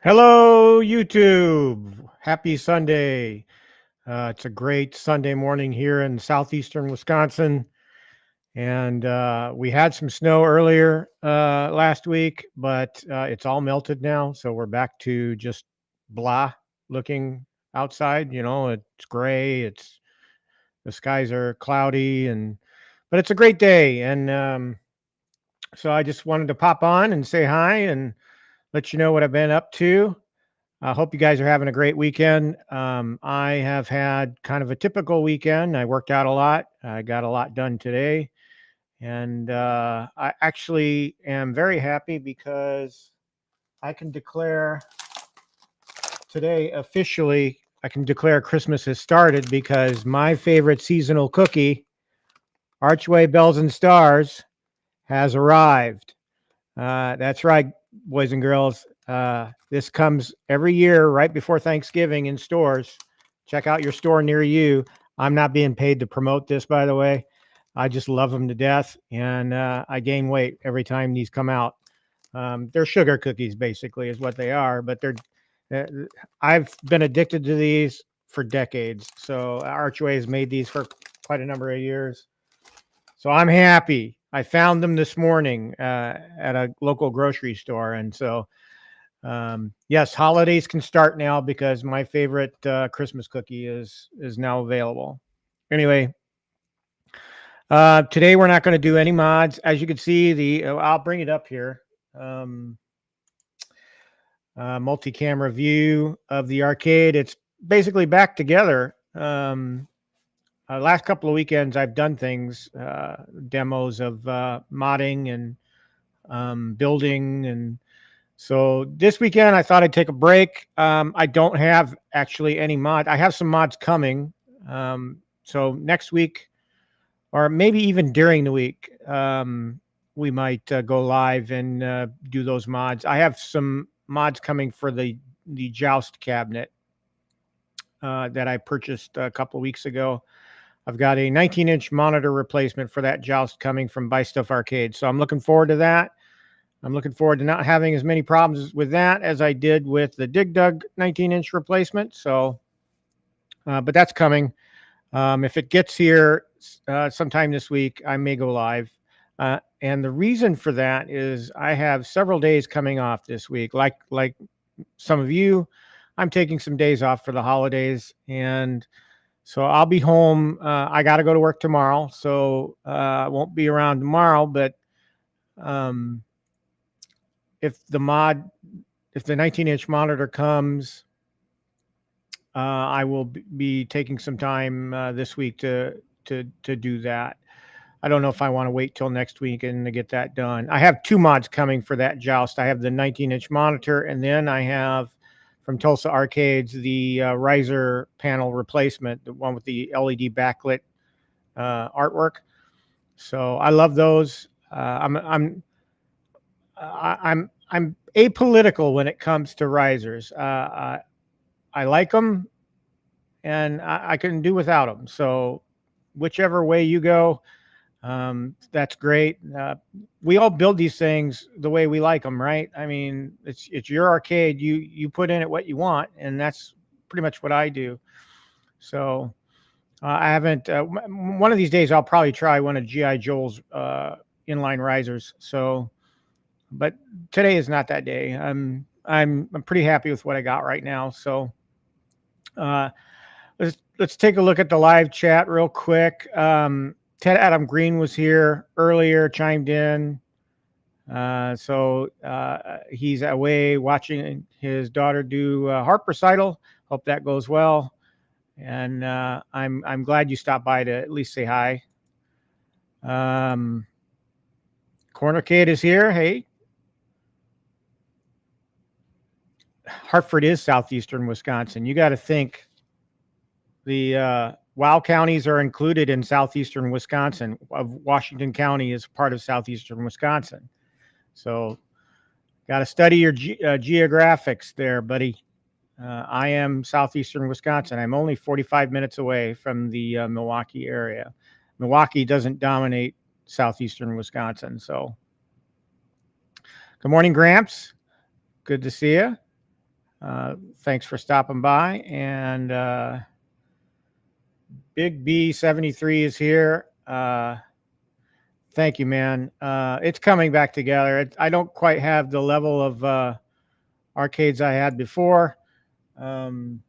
Hello, YouTube. Happy Sunday. It's a great Sunday morning here in southeastern Wisconsin. And we had some snow earlier last week, but it's all melted now. So we're back to just blah looking outside. It's gray. The skies are cloudy, but it's a great day. And so I just wanted to pop on and say hi and let you know what I've been up to. I hope you guys are having a great weekend. I have had kind of a typical weekend. I worked out a lot. I got a lot done today. And I actually am very happy because I can declare today officially, I can declare Christmas has started because my favorite seasonal cookie, Archway Bells and Stars, has arrived. That's right, boys and girls. This comes every year right before Thanksgiving in stores. Check out your store near you. I'm not being paid to promote this, by the way. I just love them to death, and I gain weight every time these come out. They're sugar cookies, basically, is what they are. But I've been addicted to these for decades. So Archway has made these for quite a number of years. So I'm happy. I found them this morning at a local grocery store. And so, yes, holidays can start now because my favorite Christmas cookie is now available. Anyway, today we're not going to do any mods. As you can see, I'll bring it up here. Multi-camera view of the arcade. It's basically back together. Last couple of weekends, I've done things, demos of modding and building. And so this weekend, I thought I'd take a break. I don't have actually any mod. I have some mods coming. So next week, or maybe even during the week, we might go live and do those mods. I have some mods coming for the Joust cabinet that I purchased a couple of weeks ago. I've got a 19-inch monitor replacement for that Joust coming from Buy Stuff Arcade. So I'm looking forward to that. I'm looking forward to not having as many problems with that as I did with the Dig Dug 19-inch replacement. So, but that's coming. If it gets here sometime this week, I may go live. And the reason for that is I have several days coming off this week. Like some of you, I'm taking some days off for the holidays, and so I'll be home. I got to go to work tomorrow, so I won't be around tomorrow. But if the 19-inch monitor comes, I will be taking some time this week to do that. I don't know if I want to wait till next week and to get that done. I have two mods coming for that Joust. I have the 19-inch monitor, and then I have from Tulsa Arcades the riser panel replacement, the one with the LED backlit artwork. So I love those. I'm apolitical when it comes to risers. I like them, and I couldn't do without them. So whichever way you go, that's great. We all build these things the way we like them, right? I mean, it's your arcade. You put in it what you want, and that's pretty much what I do. So I haven't. One of these days, I'll probably try one of G.I. Joel's inline risers. So, but today is not that day. I'm pretty happy with what I got right now. So, let's take a look at the live chat real quick. Ted Adam Green was here earlier, chimed in. So he's away watching his daughter do harp recital. Hope that goes well. And I'm glad you stopped by to at least say hi. Corner Kid is here. Hey. Hartford is southeastern Wisconsin. You got to think the WOW counties are included in southeastern Wisconsin. Washington County is part of southeastern Wisconsin. So got to study your geographics there, buddy. I am southeastern Wisconsin. I'm only 45 minutes away from the Milwaukee area. Milwaukee doesn't dominate southeastern Wisconsin. So good morning, Gramps. Good to see you. Thanks for stopping by. And Big B73 is here. Thank you, man. It's coming back together. I don't quite have the level of arcades I had before. The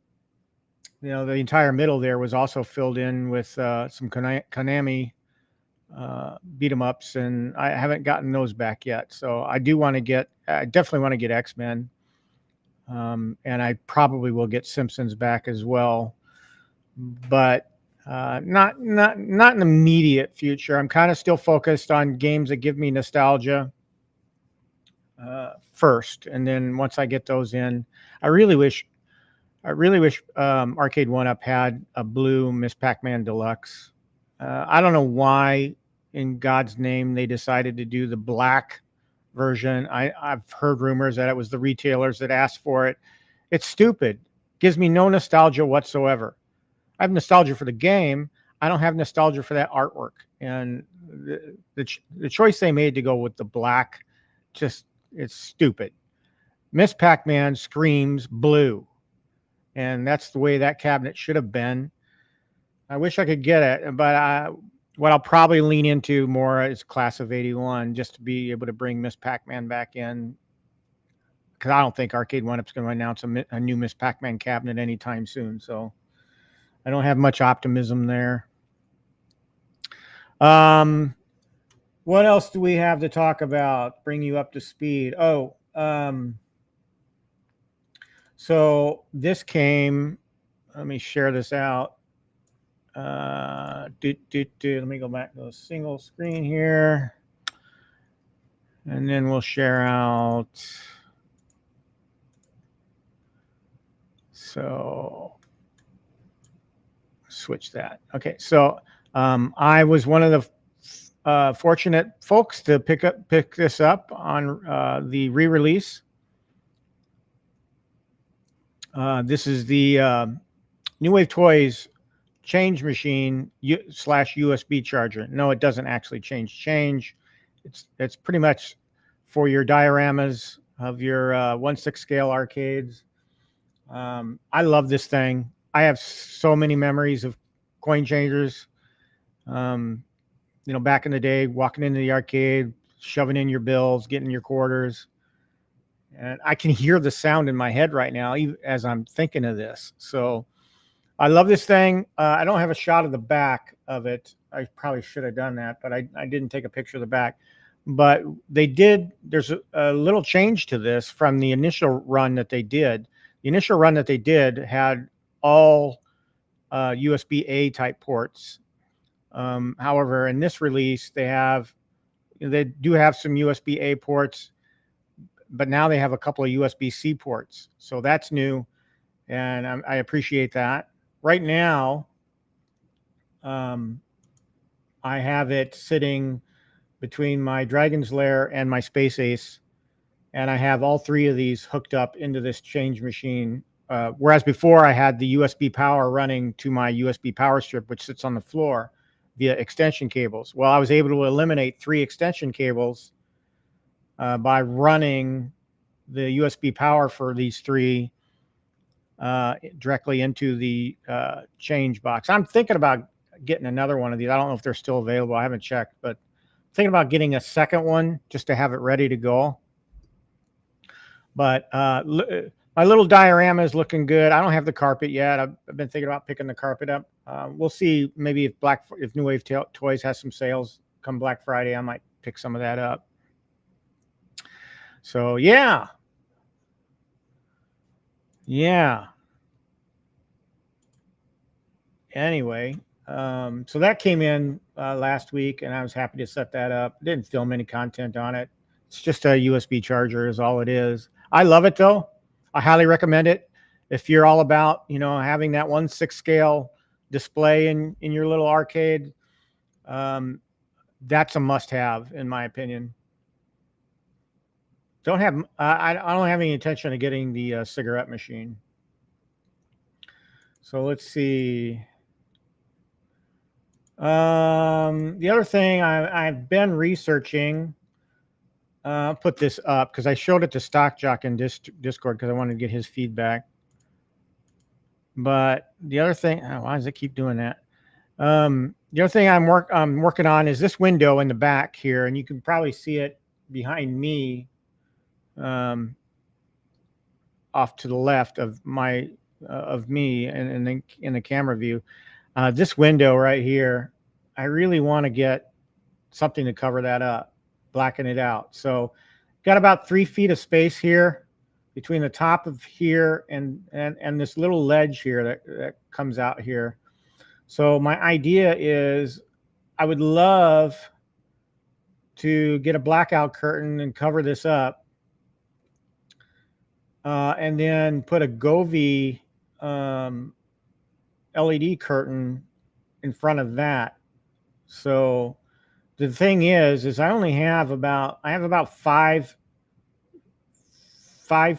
entire middle there was also filled in with some Konami beat 'em ups, and I haven't gotten those back yet. So I definitely want to get X-Men. And I probably will get Simpsons back as well, but not in the immediate future. I'm kind of still focused on games that give me nostalgia first, and then once I get those in, I really wish Arcade 1-Up had a blue Miss Pac-Man Deluxe. I don't know why, in God's name, they decided to do the black version. I've heard rumors that it was the retailers that asked for it. It's stupid. Gives me no nostalgia whatsoever. I have nostalgia for the game. I don't have nostalgia for that artwork. And the choice they made to go with the black, it's stupid. Miss Pac-Man screams blue. And that's the way that cabinet should have been. I wish I could get it, but what I'll probably lean into more is Class of 81, just to be able to bring Miss Pac-Man back in. Because I don't think Arcade 1-Up's going to announce a new Miss Pac-Man cabinet anytime soon. So I don't have much optimism there. What else do we have to talk about? Bring you up to speed. So this came. Let me share this out. Let me go back to a single screen here, and then we'll share out. So switch that. Okay, so I was one of the fortunate folks to pick this up on the re-release. This is the New Wave Toys change machine / USB charger. No, it doesn't actually change. It's pretty much for your dioramas of your 1/6 scale arcades. I love this thing. I have so many memories of coin changers. Back in the day, walking into the arcade, shoving in your bills, getting your quarters. And I can hear the sound in my head right now as I'm thinking of this. So I love this thing. I don't have a shot of the back of it. I probably should have done that, but I didn't take a picture of the back. But they did. There's a little change to this from the initial run that they did. The initial run that they did had all USB-A type ports. However, in this release, they do have some USB-A ports, but now they have a couple of USB-C ports. So that's new, and I appreciate that. Right now, I have it sitting between my Dragon's Lair and my Space Ace, and I have all three of these hooked up into this change machine. Whereas before I had the USB power running to my USB power strip, which sits on the floor via extension cables. Well, I was able to eliminate 3 extension cables by running the USB power for these 3 directly into the change box. I'm thinking about getting another one of these. I don't know if they're still available. I haven't checked, but thinking about getting a second one just to have it ready to go. But my little diorama is looking good. I don't have the carpet yet. I've been thinking about picking the carpet up. We'll see. Maybe if New Wave Toys has some sales come Black Friday, I might pick some of that up. So yeah. Anyway, so that came in last week, and I was happy to set that up. Didn't film any content on it. It's just a USB charger is all it is. I love it though. I highly recommend it. If you're all about, having that 1/6 scale display in your little arcade, that's a must-have in my opinion. I don't have any intention of getting the cigarette machine. So let's see. The other thing I've been researching, I'll put this up because I showed it to Stock Jock in Discord because I wanted to get his feedback. But the other thing, why does it keep doing that? The other thing I'm working on is this window in the back here, and you can probably see it behind me, off to the left of me, and in the camera view. This window right here, I really want to get something to cover that up, blacken it out. So got about 3 feet of space here between the top of here and this little ledge here that comes out here. So my idea is I would love to get a blackout curtain and cover this up, and then put a Govee LED curtain in front of that. So the thing is I have about 5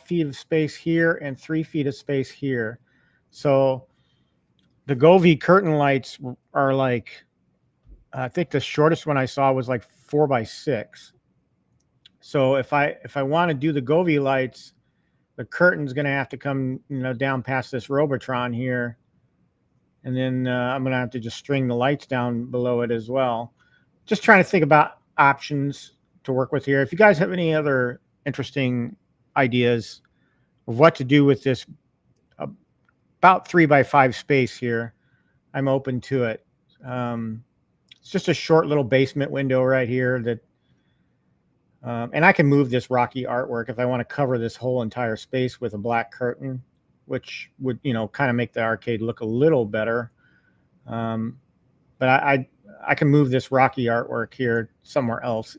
feet of space here and 3 feet of space here. So the Govee curtain lights are like, I think the shortest one I saw was like 4x6. So if I want to do the Govee lights, the curtain's going to have to come, down past this Robotron here. And then I'm going to have to just string the lights down below it as well. Just trying to think about options to work with here. If you guys have any other interesting ideas of what to do with this about 3x5 space here, I'm open to it. It's just a short little basement window right here that, and I can move this Rocky artwork if I want to cover this whole entire space with a black curtain, which would, kind of make the arcade look a little better. But I can move this Rocky artwork here somewhere else.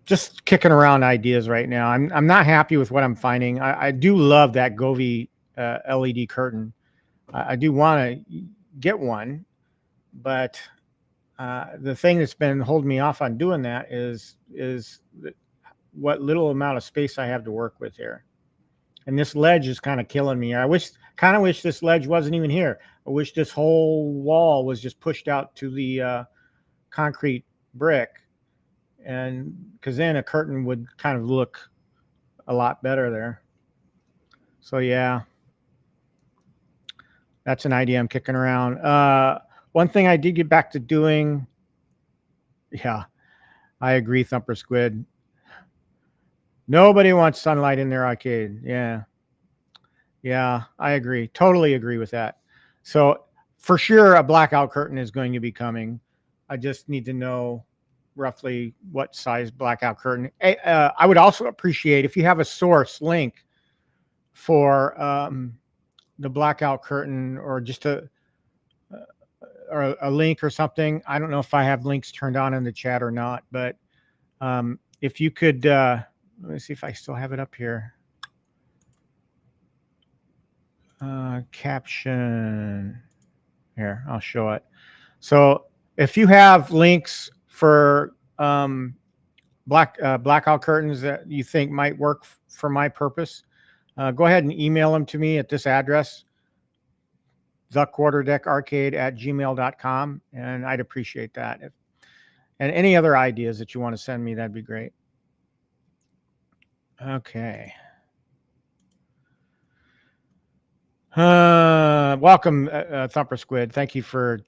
Just kicking around ideas right now. I'm not happy with what I'm finding. I do love that Govee LED curtain. I do want to get one, but the thing that's been holding me off on doing that is what little amount of space I have to work with here. And this ledge is kind of killing me. I kind of wish this ledge wasn't even here. I wish this whole wall was just pushed out to the concrete brick, and because then a curtain would kind of look a lot better there. So yeah, that's an idea I'm kicking around. One thing I did get back to doing, yeah, I agree, Thumper Squid. Nobody wants sunlight in their arcade. Yeah, I agree. Totally agree with that. So for sure, a blackout curtain is going to be coming. I just need to know roughly what size blackout curtain. I would also appreciate if you have a source link for the blackout curtain, or just a link or something. I don't know if I have links turned on in the chat or not, but if you could, let me see if I still have it up here. Caption here, I'll show it. So if you have links for blackout curtains that you think might work for my purpose, go ahead and email them to me at this address, thequarterdeckarcade@gmail.com, and I'd appreciate that. And any other ideas that you want to send me, that'd be great. Okay. Welcome, Thumper Squid. Thank you for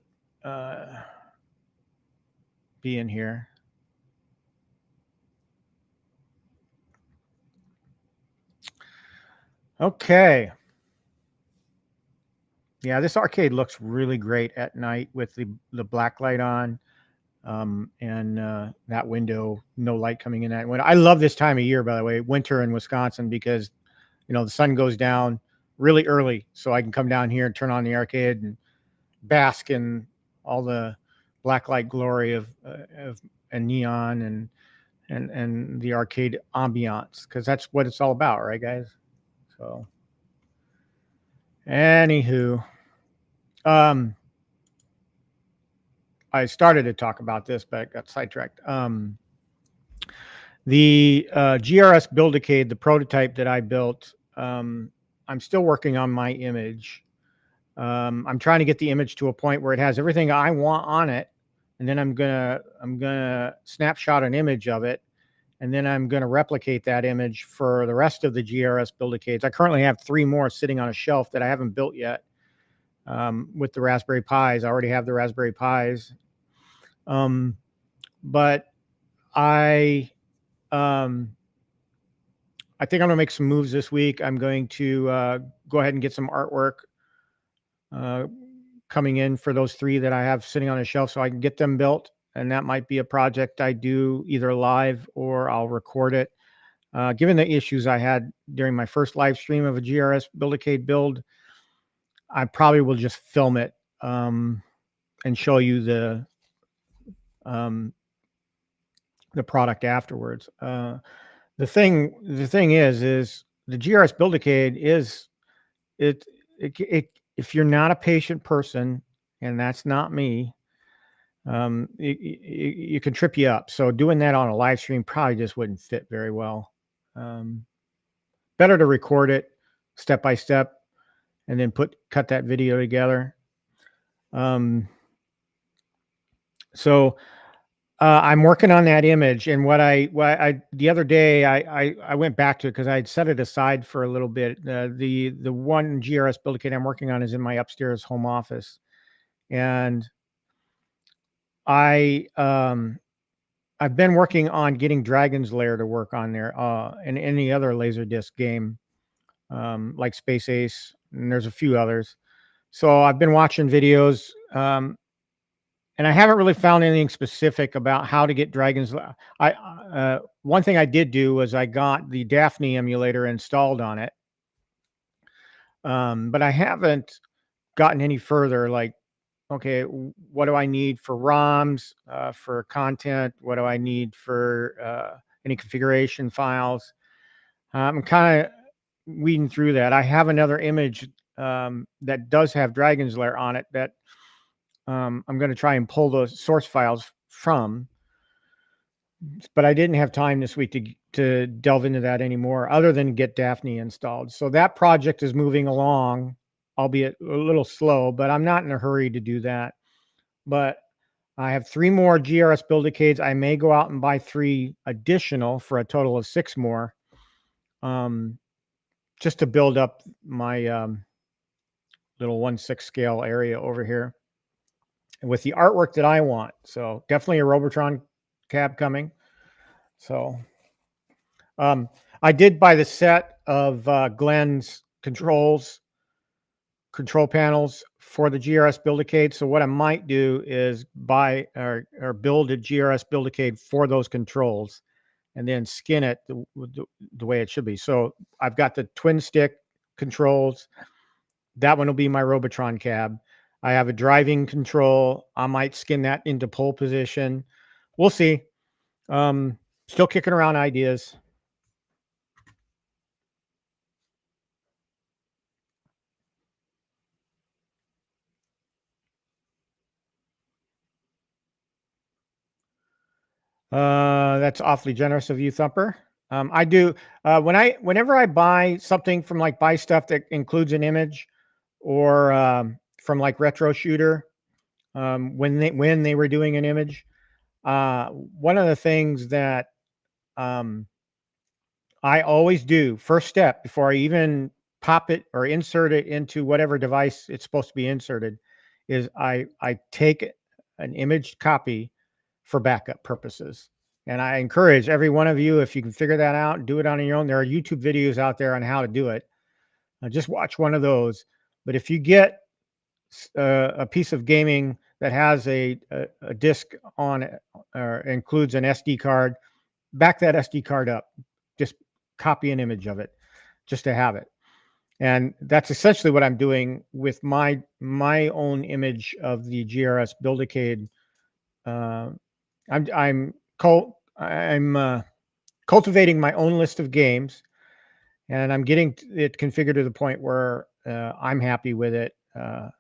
being here. Okay. Yeah, this arcade looks really great at night with the black light on, and that window, no light coming in that window. I love this time of year, by the way, winter in Wisconsin, because the sun goes down really early, so I can come down here and turn on the arcade and bask in all the black light glory of and neon and the arcade ambiance, because that's what it's all about, right, guys? So, anywho, I started to talk about this, but I got sidetracked. The GRS Build-A-Cade, the prototype that I built, I'm still working on my image. I'm trying to get the image to a point where it has everything I want on it, and then I'm gonna snapshot an image of it, and then I'm gonna replicate that image for the rest of the GRS Build-A-Cades. I currently have 3 more sitting on a shelf that I haven't built yet, with the Raspberry Pis. I already have the Raspberry Pis, but I I think I'm gonna make some moves this week. I'm going to go ahead and get some artwork coming in for those 3 that I have sitting on a shelf, so I can get them built. And that might be a project I do either live or I'll record it. Given the issues I had during my first live stream of a GRS Build-A-Cade build, I probably will just film it and show you the product afterwards. The thing is the GRS Build-A-Cade is it if you're not a patient person, and that's not me, you can trip you up. So doing that on a live stream probably just wouldn't fit very well. Better to record it step by step and then cut that video together. So I'm working on that image, and what I the other day I went back to it because I'd set it aside for a little bit. The one GRS Build-A-Cade I'm working on is in my upstairs home office, and I've been working on getting Dragon's Lair to work on there, and any other Laserdisc game, like Space Ace, and there's a few others. So I've been watching videos, and I haven't really found anything specific about how to get Dragon's Lair. One thing I did do was I got the Daphne emulator installed on it, but I haven't gotten any further. Like, okay, what do I need for ROMs, for content? What do I need for any configuration files? I'm kind of weeding through that. I have another image that does have Dragon's Lair on it that I'm going to try and pull those source files from, but I didn't have time this week to delve into that anymore, other than get Daphne installed. So that project is moving along, albeit a little slow, but I'm not in a hurry to do that. But I have 3 more GRS Build-A-Cades. I may go out and buy 3 additional for a total of 6 more, just to build up my little 1/6 scale area over here with the artwork that I want. So definitely a Robotron cab coming. So I did buy the set of Glenn's control panels for the GRS Build-A-Cade. So what I might do is buy or build a GRS Build-A-Cade for those controls, and then skin it the way it should be. So I've got the twin stick controls. That one will be my Robotron cab. I have a driving control. I might skin that into pole position. We'll see. Still kicking around ideas. That's awfully generous of you, Thumper. I do whenever I buy something from like Buy Stuff that includes an image, or from like Retro Shooter, when they were doing an image, one of the things that I always do, first step before I even pop it or insert it into whatever device it's supposed to be inserted, is I take an image copy for backup purposes. And I encourage every one of you, if you can figure that out, do it on your own. There are YouTube videos out there on how to do it. Just watch one of those. But if you get a piece of gaming that has a disc on it or includes an SD card, back that SD card up. Just copy an image of it just to have it. And that's essentially what I'm doing with my own image of the GRS Buildicade. I'm cultivating my own list of games, and I'm getting it configured to the point where I'm happy with it, and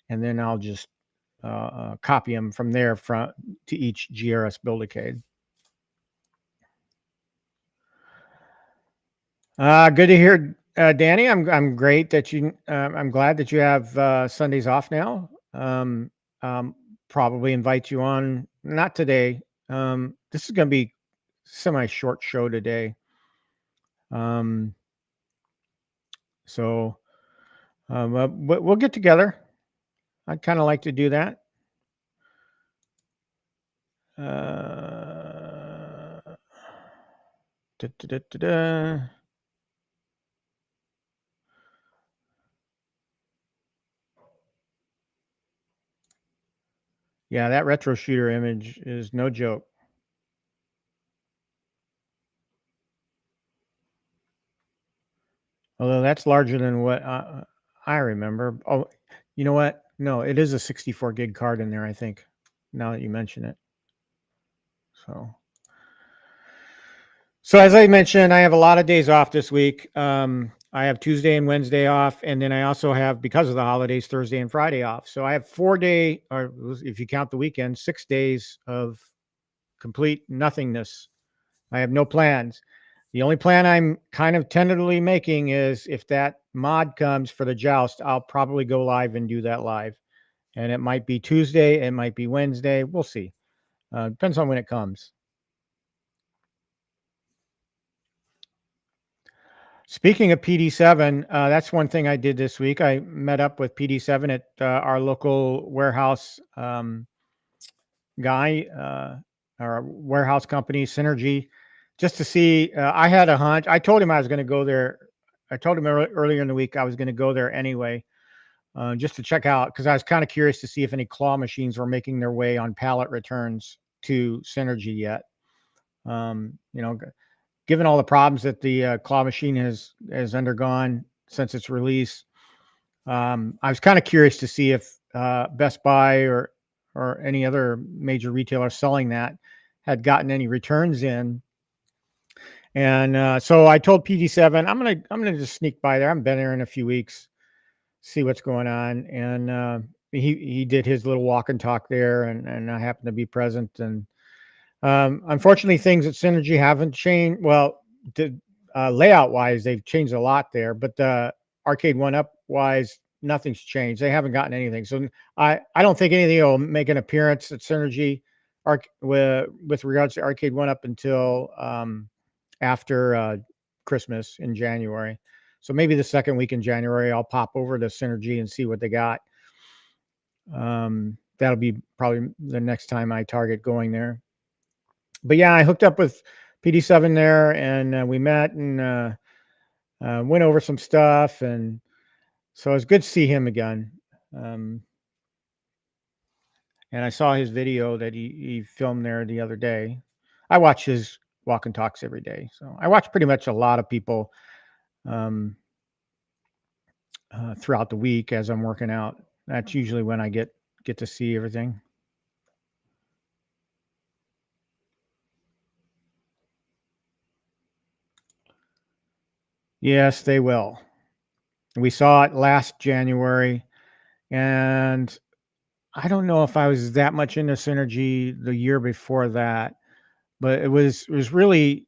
then I'll just copy them from there to each GRS Buildicade. Good to hear, Danny. I'm great that you. I'm glad that you have Sundays off now. Probably invite you on. Not today. This is going to be semi-short show today. So we'll get together. I'd kind of like to do that. Da, da, da, da, da. Yeah, that retro shooter image is no joke. Although that's larger than what I remember. Oh, you know what? No, it is a 64 gig card in there, I think, now that you mention it. So as I mentioned, I have a lot of days off this week. I have Tuesday and Wednesday off, and then I also have, because of the holidays, Thursday and Friday off. So I have 4 day, or if you count the weekend, 6 days of complete nothingness. I have no plans. The only plan I'm kind of tentatively making is if that mod comes for the joust, I'll probably go live and do that live. And it might be Tuesday, it might be Wednesday. We'll see. Depends on when it comes. Speaking of PD7, that's one thing I did this week. I met up with PD7 at our local warehouse guy, our warehouse company, Synergy, just to see. I had a hunch. I told him I was going to go there. I told him earlier in the week I was going to go there anyway, just to check out, because I was kind of curious to see if any claw machines were making their way on pallet returns to Synergy yet. Given all the problems that the claw machine has undergone since its release, I was kind of curious to see if Best Buy or any other major retailer selling that had gotten any returns in. And so I told PD7 I'm gonna just sneak by there. I haven't been there in a few weeks, see what's going on. And he did his little walk and talk there, and I happened to be present. And unfortunately, things at Synergy haven't changed. Well, layout wise, they've changed a lot there, but Arcade 1-Up wise, nothing's changed. They haven't gotten anything. So I don't think anything will make an appearance at Synergy with regards to Arcade 1-Up until after Christmas in January. So maybe the second week in January, I'll pop over to Synergy and see what they got. That'll be probably the next time I target going there. But yeah, I hooked up with PD7 there, and we met and went over some stuff, and so it was good to see him again. And I saw his video that he filmed there the other day. I watch his walk and talks every day, so I watch pretty much a lot of people throughout the week as I'm working out. That's usually when I get to see everything. Yes, they will. We saw it last January, and I don't know if I was that much into Synergy the year before that, but it was really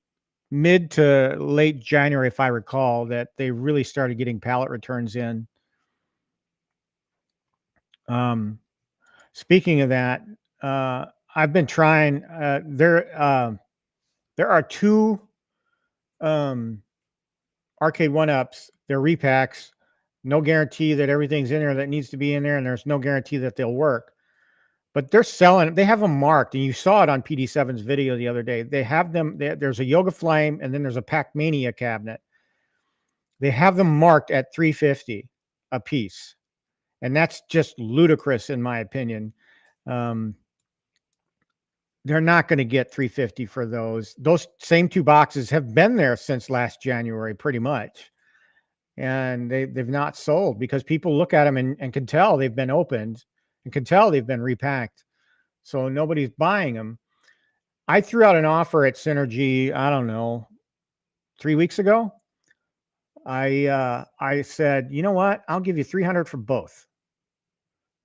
mid to late January, if I recall, that they really started getting pallet returns in. Speaking of that, I've been trying. There are two Arcade 1-Ups. They're repacks. No guarantee that everything's in there that needs to be in there, and there's no guarantee that they'll work. but they're selling. They have them marked, and you saw it on PD7's video the other day. They have them. There's a Yoga Flame, and then there's a Pac-Mania cabinet. They have them marked at $350 a piece, and that's just ludicrous in my opinion. They're not going to get $350 for those. Those same two boxes have been there since last January, pretty much, and they've not sold because people look at them and can tell they've been opened and can tell they've been repacked. So nobody's buying them. I threw out an offer at Synergy, I don't know, 3 weeks ago. I said, you know what? I'll give you 300 for both,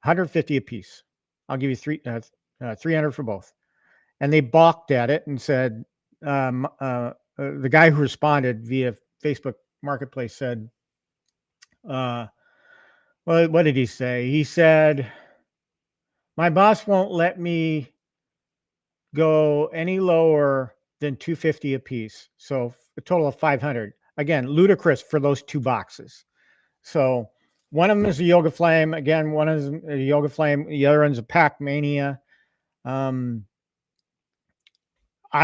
150 a piece. I'll give you 300 for both. And they balked at it and said, the guy who responded via Facebook Marketplace said, well, what did he say? He said, my boss won't let me go any lower than 250 a piece. So a total of 500. Again, ludicrous for those two boxes. So one of them is a Yoga Flame. Again, one is a Yoga Flame. The other one's a Pac-Mania. I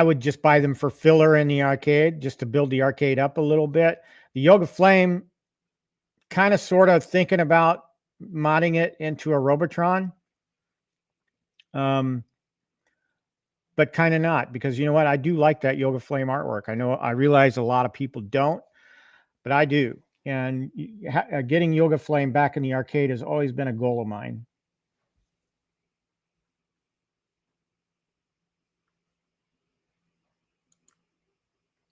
would just buy them for filler in the arcade, just to build the arcade up a little bit. The Yoga Flame, kind of sort of thinking about modding it into a Robotron. But kind of not, because you know what? I do like that Yoga Flame artwork. I realize a lot of people don't, but I do. And getting Yoga Flame back in the arcade has always been a goal of mine.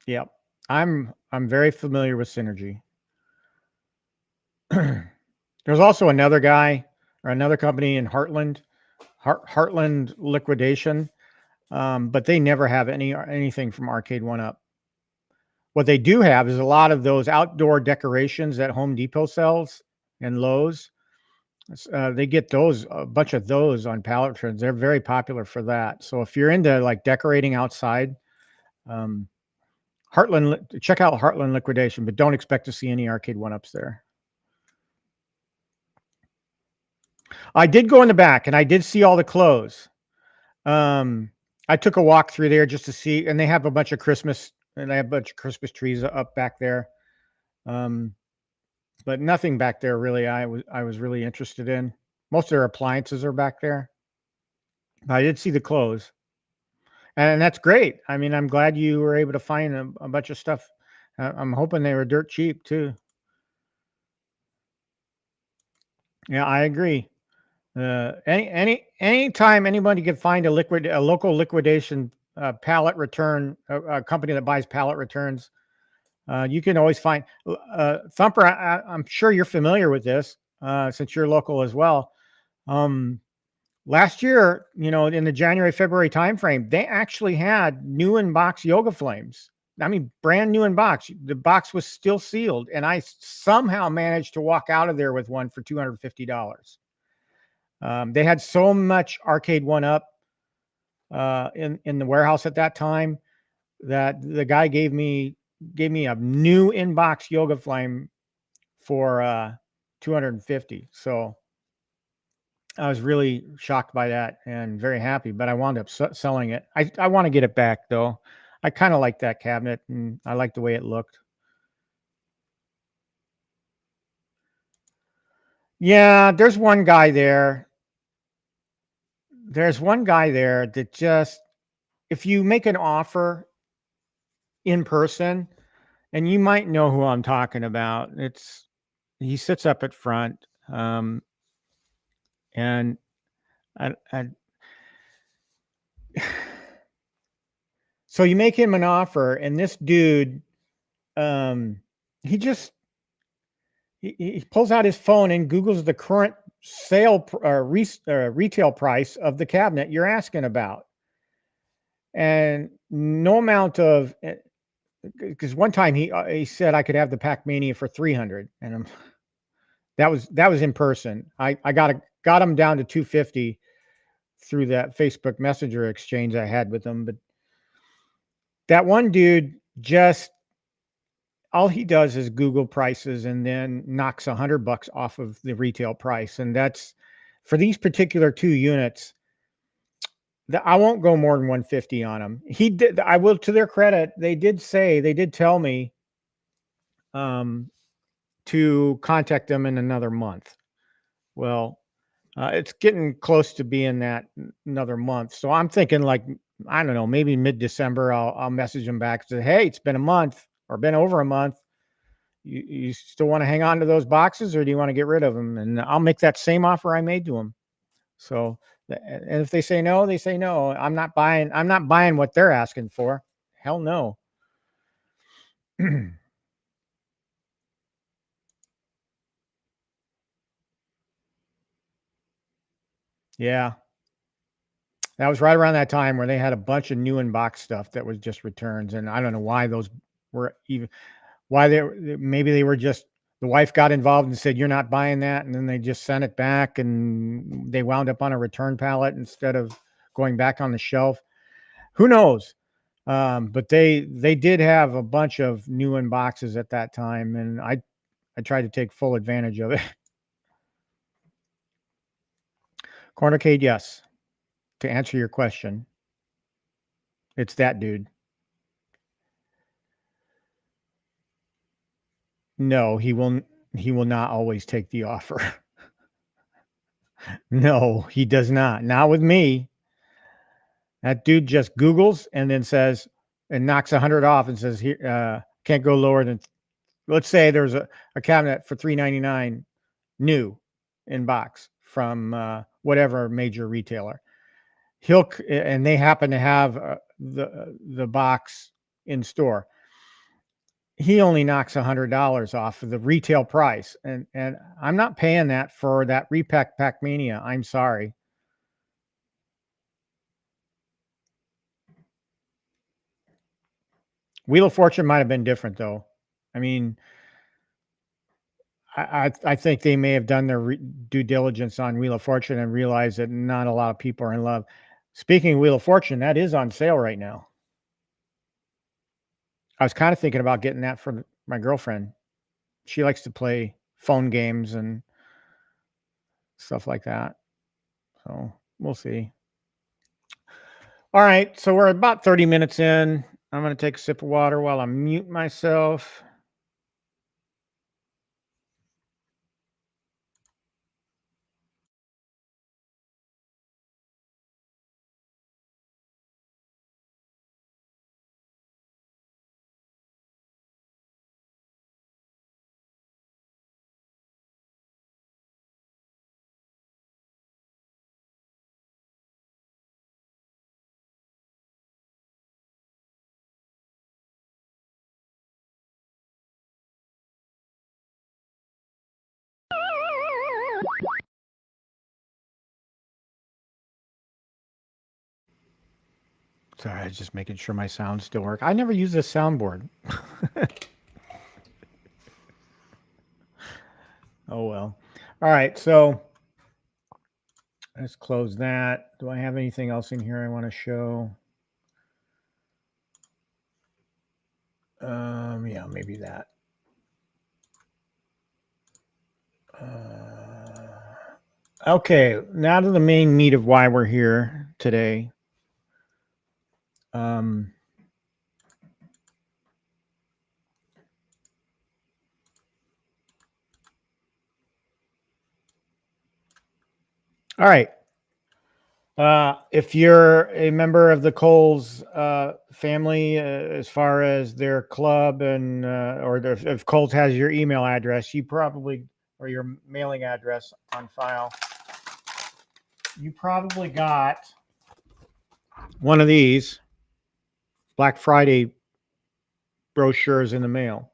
Yep. I'm very familiar with Synergy. There's also another guy or another company in Heartland Liquidation. But they never have anything from Arcade 1-Up. What they do have is a lot of those outdoor decorations that Home Depot sells and Lowe's. They get those, a bunch of those on pallet returns. They're very popular for that. So if you're into like decorating outside, check out Heartland Liquidation, but don't expect to see any Arcade 1-Ups there. I did go in the back and I did see all the clothes. I took a walk through there just to see, and they have a bunch of Christmas trees up back there. But nothing back there really I was really interested in. Most of their appliances are back there. I did see the clothes. And that's great. I mean, I'm glad you were able to find a bunch of stuff. I'm hoping they were dirt cheap too. Yeah, I agree. Anytime anybody could find a local liquidation pallet return, a company that buys pallet returns, you can always find Thumper. I'm sure you're familiar with this since you're local as well. Last year, in the January-February timeframe, they actually had new in-box Yoga Flames. I mean, brand new in box. The box was still sealed, and I somehow managed to walk out of there with one for $250. They had so much Arcade 1-Up in the warehouse at that time that the guy gave me a new in-box Yoga Flame for $250. So I was really shocked by that and very happy, but I wound up selling it. I want to get it back though. I kind of like that cabinet and I like the way it looked. Yeah, there's one guy there. There's one guy there that just, if you make an offer in person, and you might know who I'm talking about, he sits up at front. And so you make him an offer, and this dude, he pulls out his phone and Googles the current retail price of the cabinet you're asking about. And no amount of, because one time he said I could have the Pac-Mania for 300, and that was in person. I got him down to 250 through that Facebook Messenger exchange I had with him. But that one dude, just all he does is Google prices and then knocks $100 off of the retail price. And that's for these particular two units. I won't go more than 150 on them. He did. I will, to their credit, they did tell me um, to contact them in another month. Well, it's getting close to being that another month. So I'm thinking like, I don't know, maybe mid-December, I'll message them back and say, hey, it's been a month or been over a month. You still want to hang on to those boxes or do you want to get rid of them? And I'll make that same offer I made to them. So, and if they say no, they say no. I'm not buying what they're asking for. Hell no. Yeah. That was right around that time where they had a bunch of new in box stuff that was just returns. And I don't know why those were even, why maybe they were just, the wife got involved and said, you're not buying that. And then they just sent it back and they wound up on a return pallet instead of going back on the shelf. Who knows? But they did have a bunch of new in boxes at that time. And I tried to take full advantage of it. Cornercade, yes. To answer your question, it's that dude. No, he will not always take the offer. No, he does not. Not with me. That dude just Googles and then says and knocks 100 off and says here can't go lower than, let's say there's a cabinet for $399 new in box from whatever major retailer. And they happen to have the box in store. He only knocks $100 off of the retail price, and I'm not paying that for that repack pack mania. I'm sorry. Wheel of Fortune might have been different though. I mean, I think they may have done their due diligence on Wheel of Fortune and realized that not a lot of people are in love. Speaking of Wheel of Fortune, that is on sale right now. I was kind of thinking about getting that for my girlfriend. She likes to play phone games and stuff like that. So we'll see. All right. So we're about 30 minutes in. I'm going to take a sip of water while I mute myself. Sorry, I was just making sure my sound still works. I never use this soundboard. Oh, well. All right. So let's close that. Do I have anything else in here I want to show? Yeah, maybe that. Okay, now to the main meat of why we're here today. All right. If you're a member of the Kohls family, as far as their club and or if Kohls has your email address, you probably, or your mailing address on file, you probably got one of these Black Friday brochures in the mail.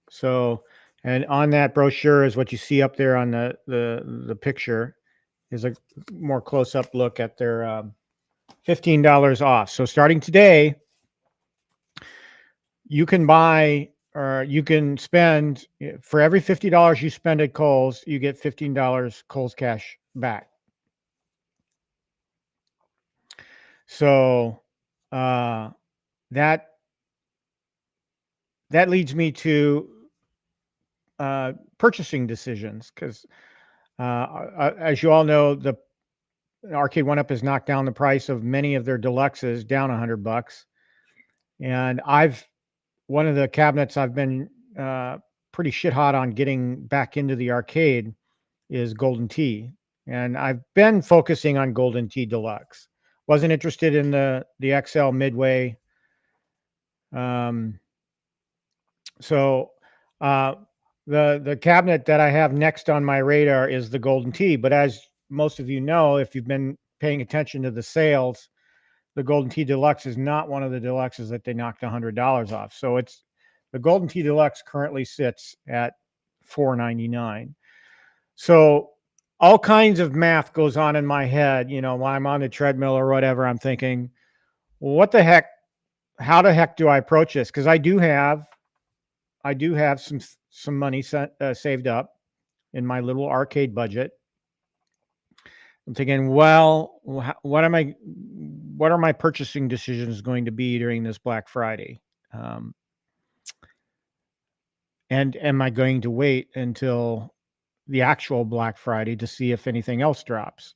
So, and on that brochure is what you see up there on the picture is a more close up look at their $15 off. So starting today, you can buy or you can spend for every $50 you spend at Kohls, you get $15 Kohls cash back. So that leads me to purchasing decisions because as you all know, Arcade One Up has knocked down the price of many of their deluxes down $100. And one of the cabinets I've been pretty shit hot on getting back into the arcade is Golden Tee. And I've been focusing on Golden Tee Deluxe. Wasn't interested in the XL Midway. So the cabinet that I have next on my radar is the Golden Tee. But as most of you know, if you've been paying attention to the sales, the Golden Tee Deluxe is not one of the deluxes that they knocked $100 off. So the Golden Tee Deluxe currently sits at $499. So all kinds of math goes on in my head, while I'm on the treadmill or whatever. I'm thinking, well, what the heck? How the heck do I approach this? Because I do have some money saved up in my little arcade budget. I'm thinking, well, what are my purchasing decisions going to be during this Black Friday? And am I going to wait until the actual Black Friday to see if anything else drops?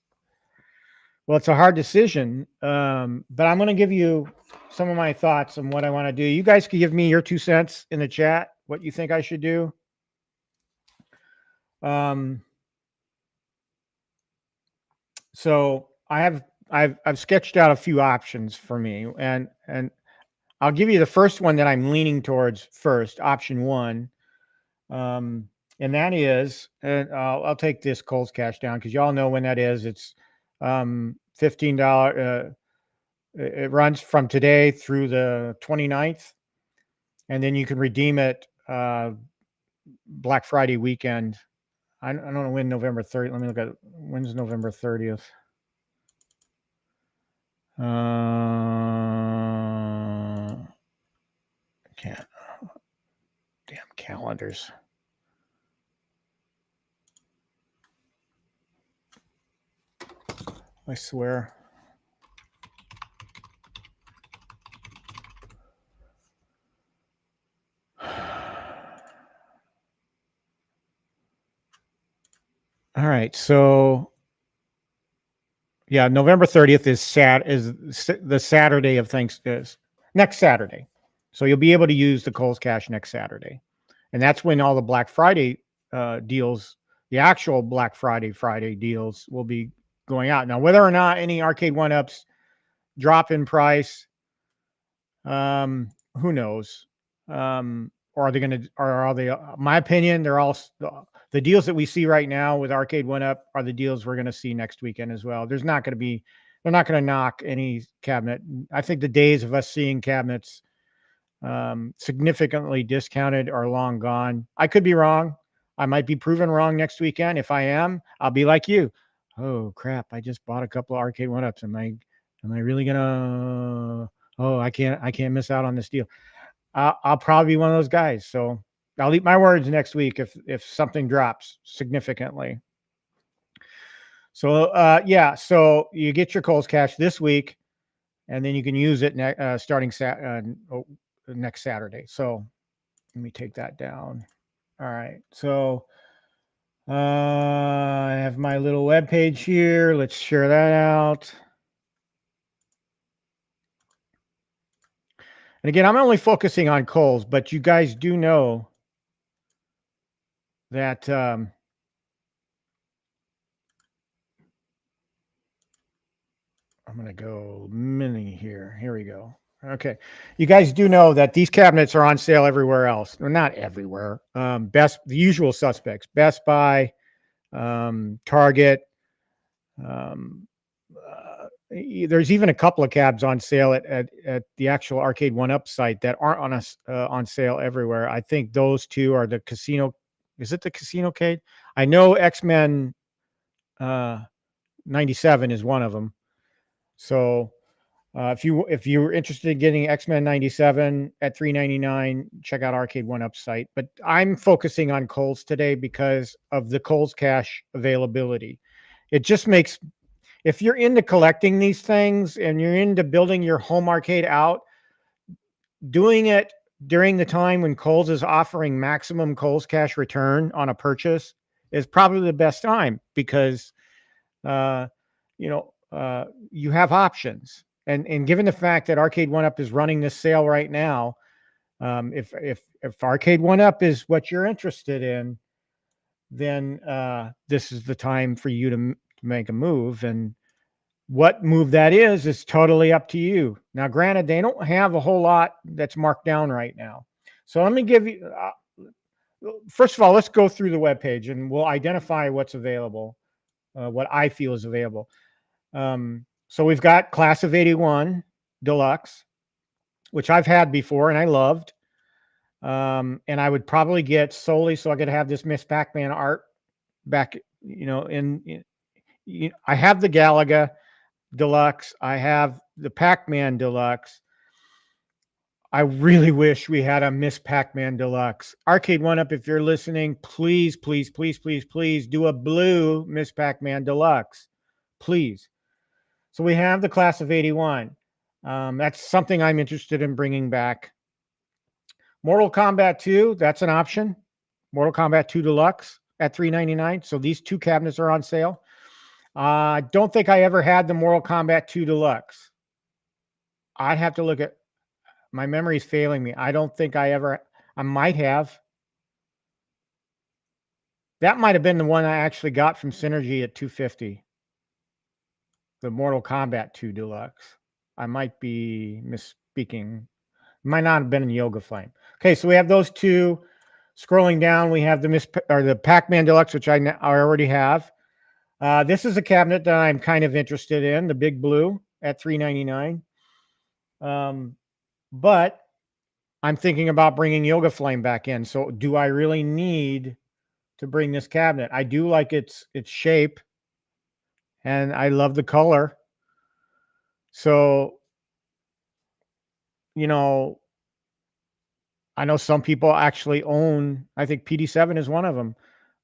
Well, it's a hard decision, but I'm going to give you some of my thoughts on what I want to do. You guys can give me your 2 cents in the chat, what you think I should do. So I've sketched out a few options for me, and I'll give you the first one that I'm leaning towards first, option one. And that is, I'll take this Kohls cash down because y'all know when that is. It's $15. It runs from today through the 29th, and then you can redeem it Black Friday weekend. I don't know when November 30th. Let me look at when's November 30th. Can't. Damn calendars. I swear. All right, so yeah, November 30th is the Saturday of Thanksgiving, next Saturday. So you'll be able to use the Kohls cash next Saturday. And that's when all the Black Friday deals, the actual Black Friday deals will be going out. Now, whether or not any Arcade One-Ups drop in price, who knows? Or are they, my opinion, they're all, the deals that we see right now with Arcade One-Up are the deals we're going to see next weekend as well. They're not going to knock any cabinet. I think the days of us seeing cabinets significantly discounted are long gone. I could be wrong. I might be proven wrong next weekend. If I am, I'll be like you. Oh crap, I just bought a couple of Arcade One-Ups. Am I really gonna, I can't miss out on this deal. I'll probably be one of those guys. So I'll eat my words next week if something drops significantly. So yeah, so you get your Kohls cash this week, and then you can use it starting next Saturday. So let me take that down. All right, so I have my little web page here. Let's share that out. And again, I'm only focusing on Kohls, but you guys do know that I'm going to go mini here. Here we go. Okay. You guys do know that these cabinets are on sale everywhere else. Well, not everywhere. The usual suspects, Best Buy, Target. There's even a couple of cabs on sale at the actual Arcade One-Up site that aren't on sale everywhere. I think those two are the Casino. Is it the Casino Cade? I know X-Men 97 is one of them. So if you're interested in getting X-Men 97 at $399, check out Arcade One-Up site. But I'm focusing on Kohls today because of the Kohls cash availability. It just makes, if you're into collecting these things and you're into building your home arcade out, doing it during the time when Kohls is offering maximum Kohls cash return on a purchase is probably the best time because, you have options. And given the fact that Arcade One Up is running this sale right now, if Arcade One Up is what you're interested in, then this is the time for you to make a move. And what move that is totally up to you. Now, granted, they don't have a whole lot that's marked down right now. So let me give you, first of all, let's go through the webpage and we'll identify what's available, what I feel is available. So we've got Class of 81 Deluxe, which I've had before and I loved. And I would probably get solely so I could have this Miss Pac-Man art back, I have the Galaga Deluxe. I have the Pac-Man Deluxe. I really wish we had a Miss Pac-Man Deluxe. Arcade One Up, if you're listening, please, please, please, please, please do a blue Miss Pac-Man Deluxe. Please. So we have the Class of 81. That's something I'm interested in bringing back. Mortal Kombat 2, that's an option. Mortal Kombat 2 Deluxe at $3.99. So these two cabinets are on sale. I don't think I ever had the Mortal Kombat 2 Deluxe. I'd have to look at, my memory's failing me. I don't think I might have. That might have been the one I actually got from Synergy at $250. The Mortal Kombat 2 Deluxe. I might be misspeaking. Might not have been in Yoga Flame. Okay, so we have those two. Scrolling down, we have the Pac-Man Deluxe, which I already have. This is a cabinet that I'm kind of interested in, the Big Blue at $3.99. But I'm thinking about bringing Yoga Flame back in. So do I really need to bring this cabinet? I do like its shape, and I love the color. So, I know some people actually own, I think PD7 is one of them.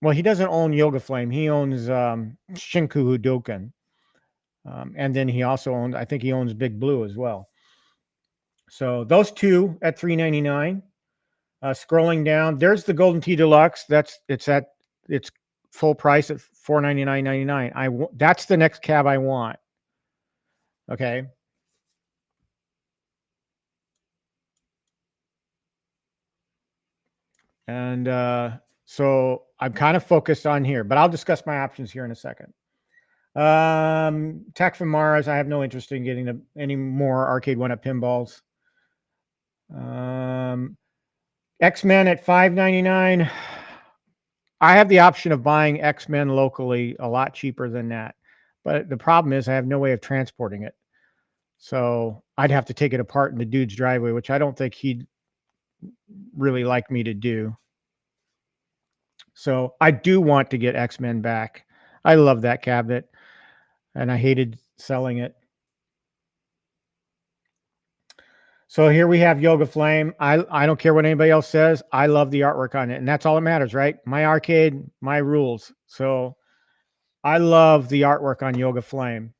Well, he doesn't own Yoga Flame. He owns Shinku Hudoken. And then he also owns, I think he owns Big Blue as well. So those two at $3.99. Scrolling down, there's the Golden Tee Deluxe. It's at its full price at $499.99. That's the next cab I want. Okay. And so I'm kind of focused on here, but I'll discuss my options here in a second. Tech from Mars, I have no interest in getting any more Arcade One Up pinballs. X-Men at $5.99. I have the option of buying X-Men locally a lot cheaper than that. But the problem is I have no way of transporting it. So I'd have to take it apart in the dude's driveway, which I don't think he'd really like me to do. So I do want to get X-Men back. I love that cabinet, and I hated selling it. So here we have Yoga Flame. I don't care what anybody else says. I love the artwork on it, and that's all that matters, right? My arcade, my rules. So I love the artwork on Yoga Flame.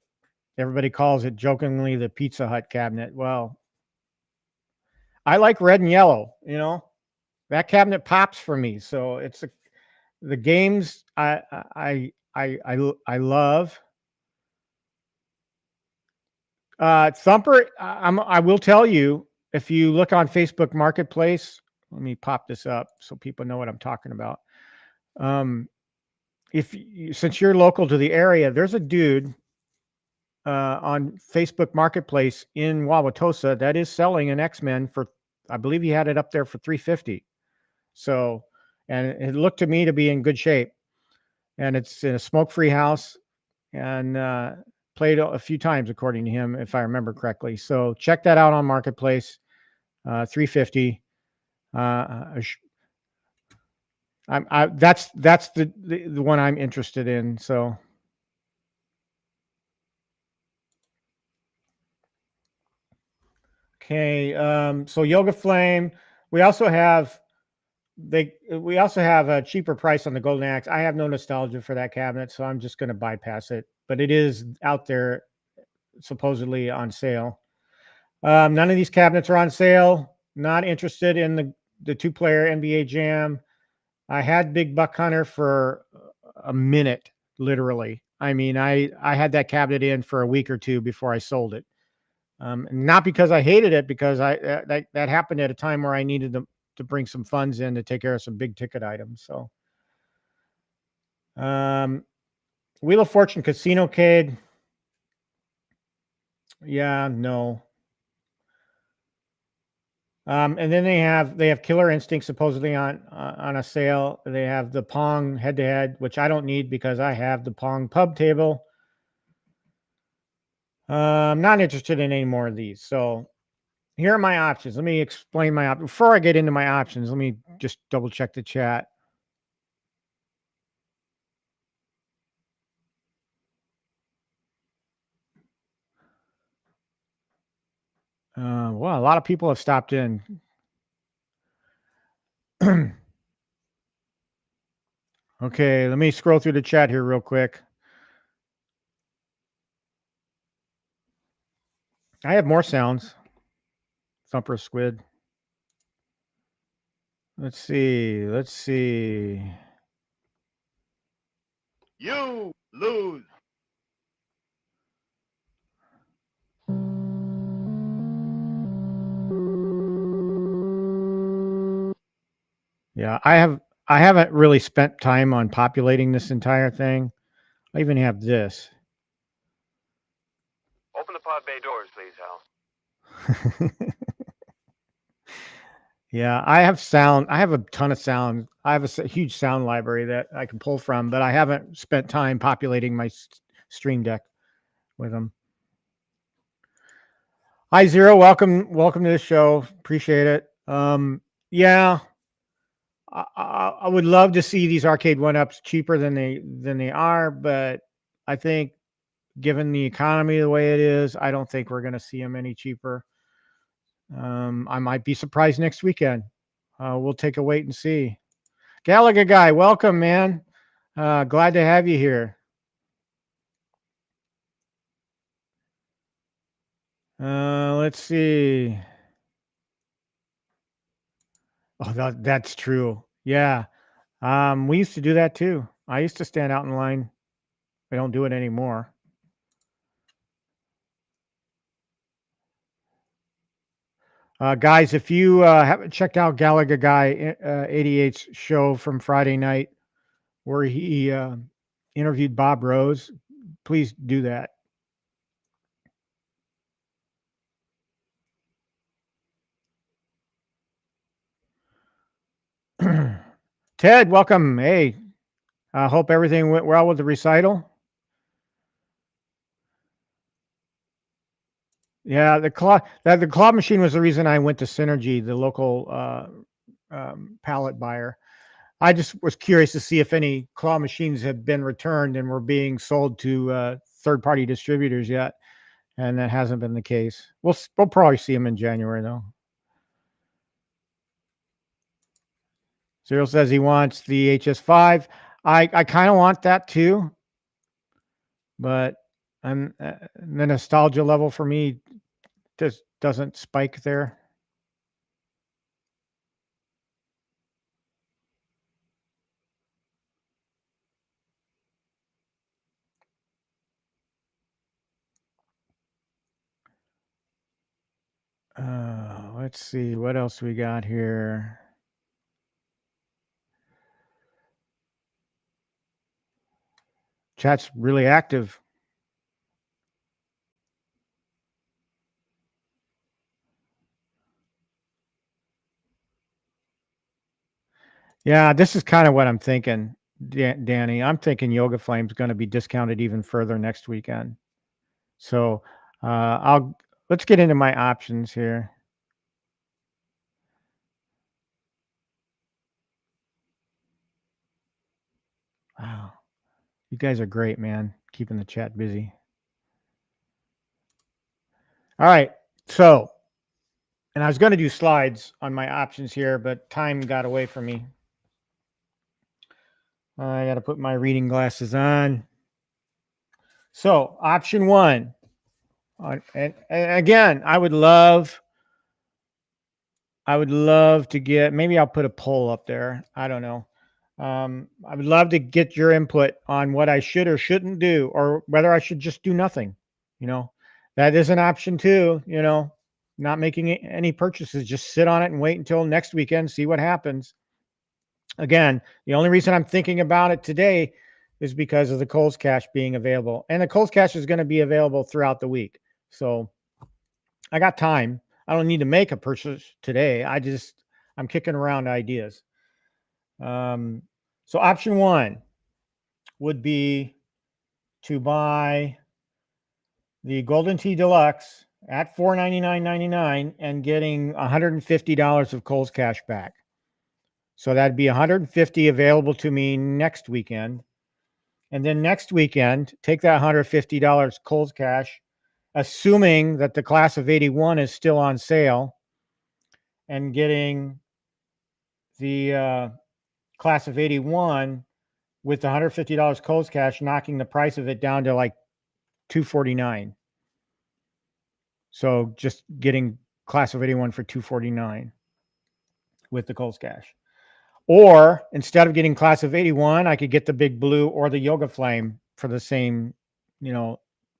Everybody calls it jokingly the Pizza Hut cabinet. Well, I like red and yellow. That cabinet pops for me. So it's the games I love. Thumper, I will tell you, if you look on Facebook Marketplace, let me pop this up so people know what I'm talking about. Since you're local to the area, there's a dude on Facebook Marketplace in Wauwatosa that is selling an X-Men for, I believe he had it up there for $350. So, and it looked to me to be in good shape, and it's in a smoke-free house, and played a few times according to him, if I remember correctly. So check that out on Marketplace. $350. That's the one I'm interested in. So okay. So Yoga Flame. We also have a cheaper price on the Golden Axe. I have no nostalgia for that cabinet, so I'm just going to bypass it. But it is out there, supposedly on sale. None of these cabinets are on sale. Not interested in the two-player NBA Jam. I had Big Buck Hunter for a minute, literally. I mean, I had that cabinet in for a week or two before I sold it. Not because I hated it, because that happened at a time where I needed to bring some funds in to take care of some big ticket items. So, Wheel of Fortune Casino Cade. Yeah, no. And then they have Killer Instinct supposedly on a sale. They have the Pong head to head, which I don't need because I have the Pong pub table. I'm not interested in any more of these. So here are my options. Let me explain my options. Before I get into my options, let me just double check the chat. Well, a lot of people have stopped in. Okay, let me scroll through the chat here real quick. I have more sounds. Thumper Squid. Let's see. Let's see. You lose. Yeah, I haven't really spent time on populating this entire thing. I even have this. Open the pod bay doors, please, Hal. Yeah, I have sound. I have a ton of sound. I have a huge sound library that I can pull from, but I haven't spent time populating my Stream Deck with them. Hi Zero, welcome to the show. Appreciate it. Yeah, I would love to see these arcade one-ups cheaper than they are, but I think given the economy the way it is, I don't think we're going to see them any cheaper. I might be surprised next weekend. We'll take a wait and see. Gallagher guy, welcome, man. Glad to have you here. Let's see. Oh, that's true. Yeah. We used to do that too. I used to stand out in line. I don't do it anymore. Guys, if you haven't checked out Gallagher Guy 88's show from Friday night, where he interviewed Bob Rose, please do that. Ted, welcome. Hey, I hope everything went well with the recital. Yeah, the claw machine was the reason I went to Synergy, the local pallet buyer. I just was curious to see if any claw machines had been returned and were being sold to third-party distributors yet, and that hasn't been the case. We'll probably see them in January though. Cyril says he wants the HS5. I kind of want that too, but the nostalgia level for me just doesn't spike there. Let's see what else we got here. Chat's really active. Yeah, this is kind of what I'm thinking, Danny. I'm thinking Yoga Flame's going to be discounted even further next weekend. So let's get into my options here. Wow, you guys are great, man. Keeping the chat busy. All right, so, and I was going to do slides on my options here, but time got away from me. I got to put my reading glasses on. So, option one. And again, I would love to get, maybe I'll put a poll up there. I don't know. I would love to get your input on what I should or shouldn't do, or whether I should just do nothing. You know, that is an option too. You know, not making any purchases, just sit on it and wait until next weekend, see what happens. Again, the only reason I'm thinking about it today is because of the Kohls cash being available, and the Kohls cash is going to be available throughout the week. So I got time. I don't need to make a purchase today. I'm kicking around ideas. So option one would be to buy the Golden Tee Deluxe at $499.99 and getting $150 of Kohls cash back. So that'd be $150 available to me next weekend. And then next weekend, take that $150 Kohls cash, assuming that the class of 81 is still on sale, and getting the class of 81 with the $150 Kohls cash, knocking the price of it down to like $249. So just getting class of 81 for $249 with the Kohls cash. Or instead of getting class of 81, I could get the Big Blue or the Yoga Flame for the same,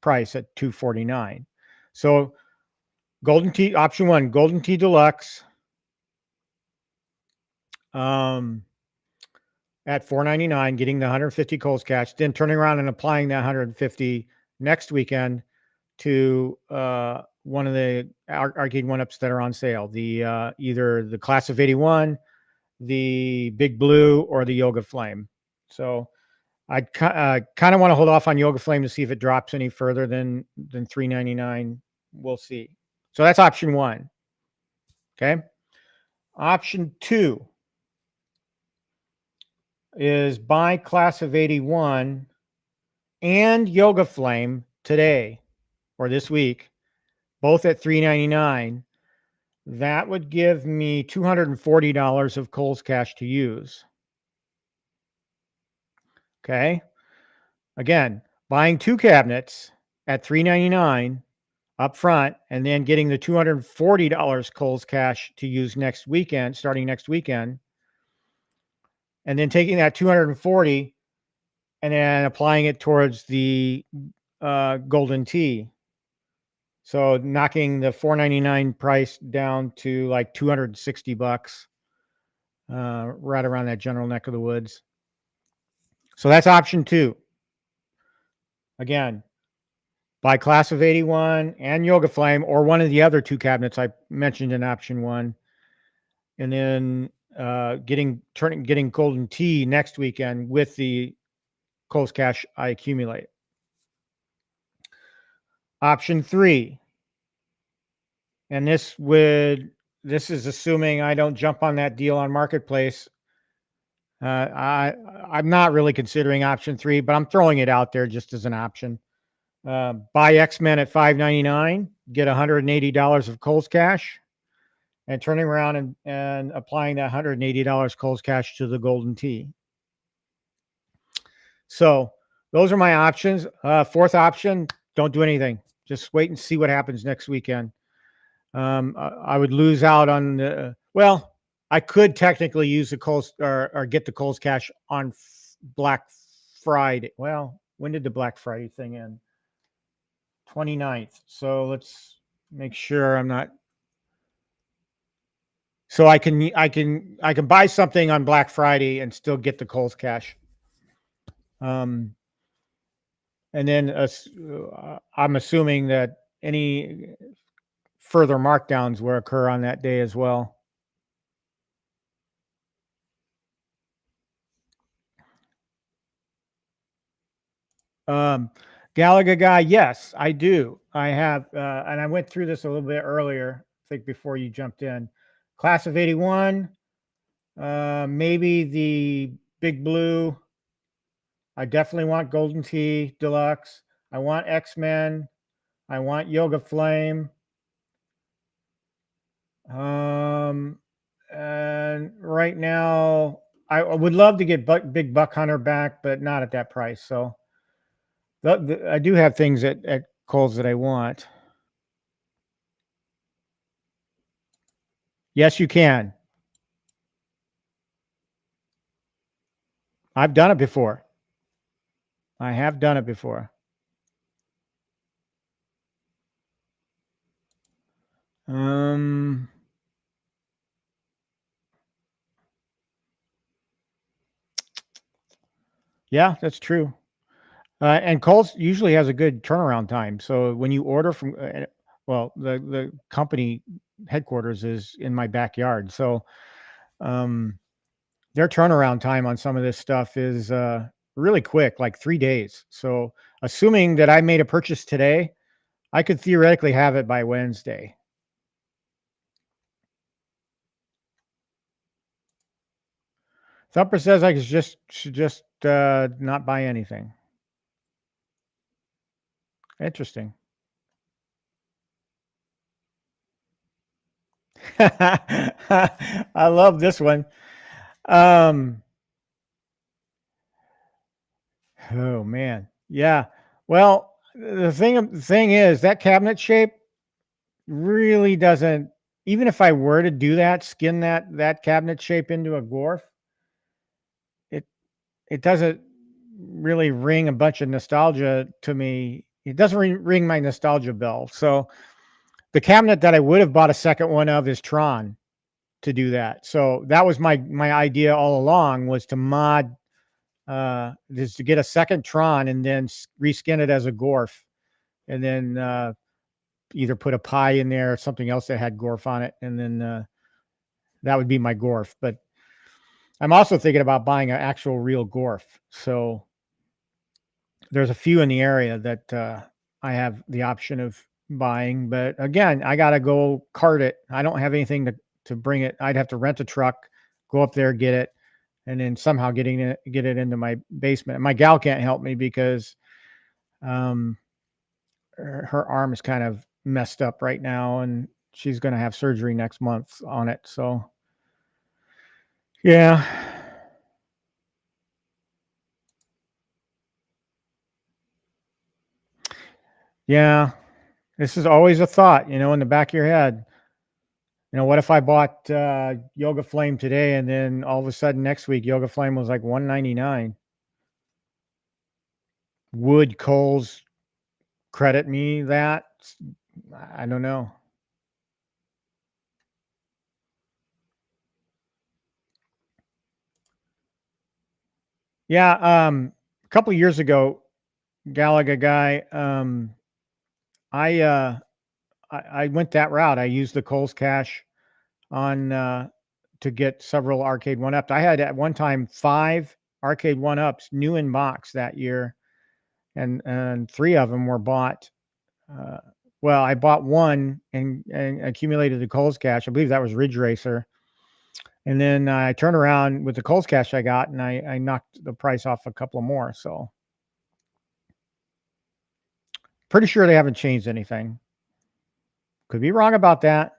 price at $249. So Golden Tee, option one, Golden Tee Deluxe, at $499, getting the 150 Kohls cash, then turning around and applying that 150 next weekend to one of the arcade one-ups that are on sale. The either the class of 81, the Big Blue, or the Yoga Flame. So I kind of want to hold off on Yoga Flame to see if it drops any further than $399. We'll see. So that's option one. Okay. Option two is buy class of 81 and Yoga Flame today or this week, both at $399. That would give me $240 of Kohls cash to use. Okay. Again, buying two cabinets at $399 up front, and then getting the $240 Kohls cash to use next weekend, starting next weekend, and then taking that $240 and then applying it towards the Golden Tee. So knocking the $499 price down to like $260, right around that general neck of the woods. So that's option two. Again, buy class of 81 and Yoga Flame, or one of the other two cabinets I mentioned in option one, and then getting Golden Tee next weekend with the Kohls cash I accumulate. Option three, and this is assuming I don't jump on that deal on Marketplace. I'm not really considering option three, but I'm throwing it out there just as an option. Buy X-Men at $599, get $180 of Kohls cash, and turning around and applying that $180 Kohls cash to the Golden Tee. So those are my options. Fourth option, don't do anything. Just wait and see what happens next weekend. I would lose out on I could technically use the Kohls or get the Kohls cash on Black Friday. Well, when did the Black Friday thing end? 29th. So let's make sure I'm not. So I can buy something on Black Friday and still get the Kohls cash. And then I'm assuming that any further markdowns will occur on that day as well. Galaga guy, yes, I do. I have, and I went through this a little bit earlier, I think before you jumped in. Class of 81, maybe the Big Blue. I definitely want Golden Tee Deluxe. I want X-Men. I want Yoga Flame. And right now, I would love to get Big Buck Hunter back, but not at that price. So I do have things at Kohls that I want. Yes, you can. I've done it before. I have done it before. Yeah, that's true. And Kohls usually has a good turnaround time. So when you order from, well, the company headquarters is in my backyard. So um, their turnaround time on some of this stuff is really quick, like 3 days. So assuming that I made a purchase today, I could theoretically have it by Wednesday. Thumper says I should just not buy anything. Interesting. I love this one. Um, oh man, yeah. Well, the thing is that cabinet shape really doesn't. Even if I were to do that, skin that cabinet shape into a Gorf, it it doesn't really ring a bunch of nostalgia to me. It doesn't ring my nostalgia bell. So the cabinet that I would have bought a second one of is Tron to do that. So that was my idea all along, was to mod is to get a second Tron and then reskin it as a Gorf, and then either put a pie in there or something else that had Gorf on it, and then that would be my Gorf. But I'm also thinking about buying an actual real Gorf. So there's a few in the area that I have the option of buying. But again, I got to go cart it. I don't have anything to bring it. I'd have to rent a truck, go up there, get it, and then somehow get it into my basement. My gal can't help me because um, her arm is kind of messed up right now, and she's going to have surgery next month on it. So, yeah. Yeah. This is always a thought, in the back of your head. What if I bought Yoga Flame today and then all of a sudden next week Yoga Flame was like $199? Would Kohls credit me that? I don't know. Yeah, a couple of years ago, Galaga guy, I uh I went that route. I used the Kohls Cash on to get several arcade one ups. I had at one time 5 arcade one ups new in box that year, and 3 of them were bought. Uh, well, I bought one and accumulated the Kohls Cash. I believe that was Ridge Racer. And then I turned around with the Kohls Cash I got, and I knocked the price off a couple more. So pretty sure they haven't changed anything. Could be wrong about that.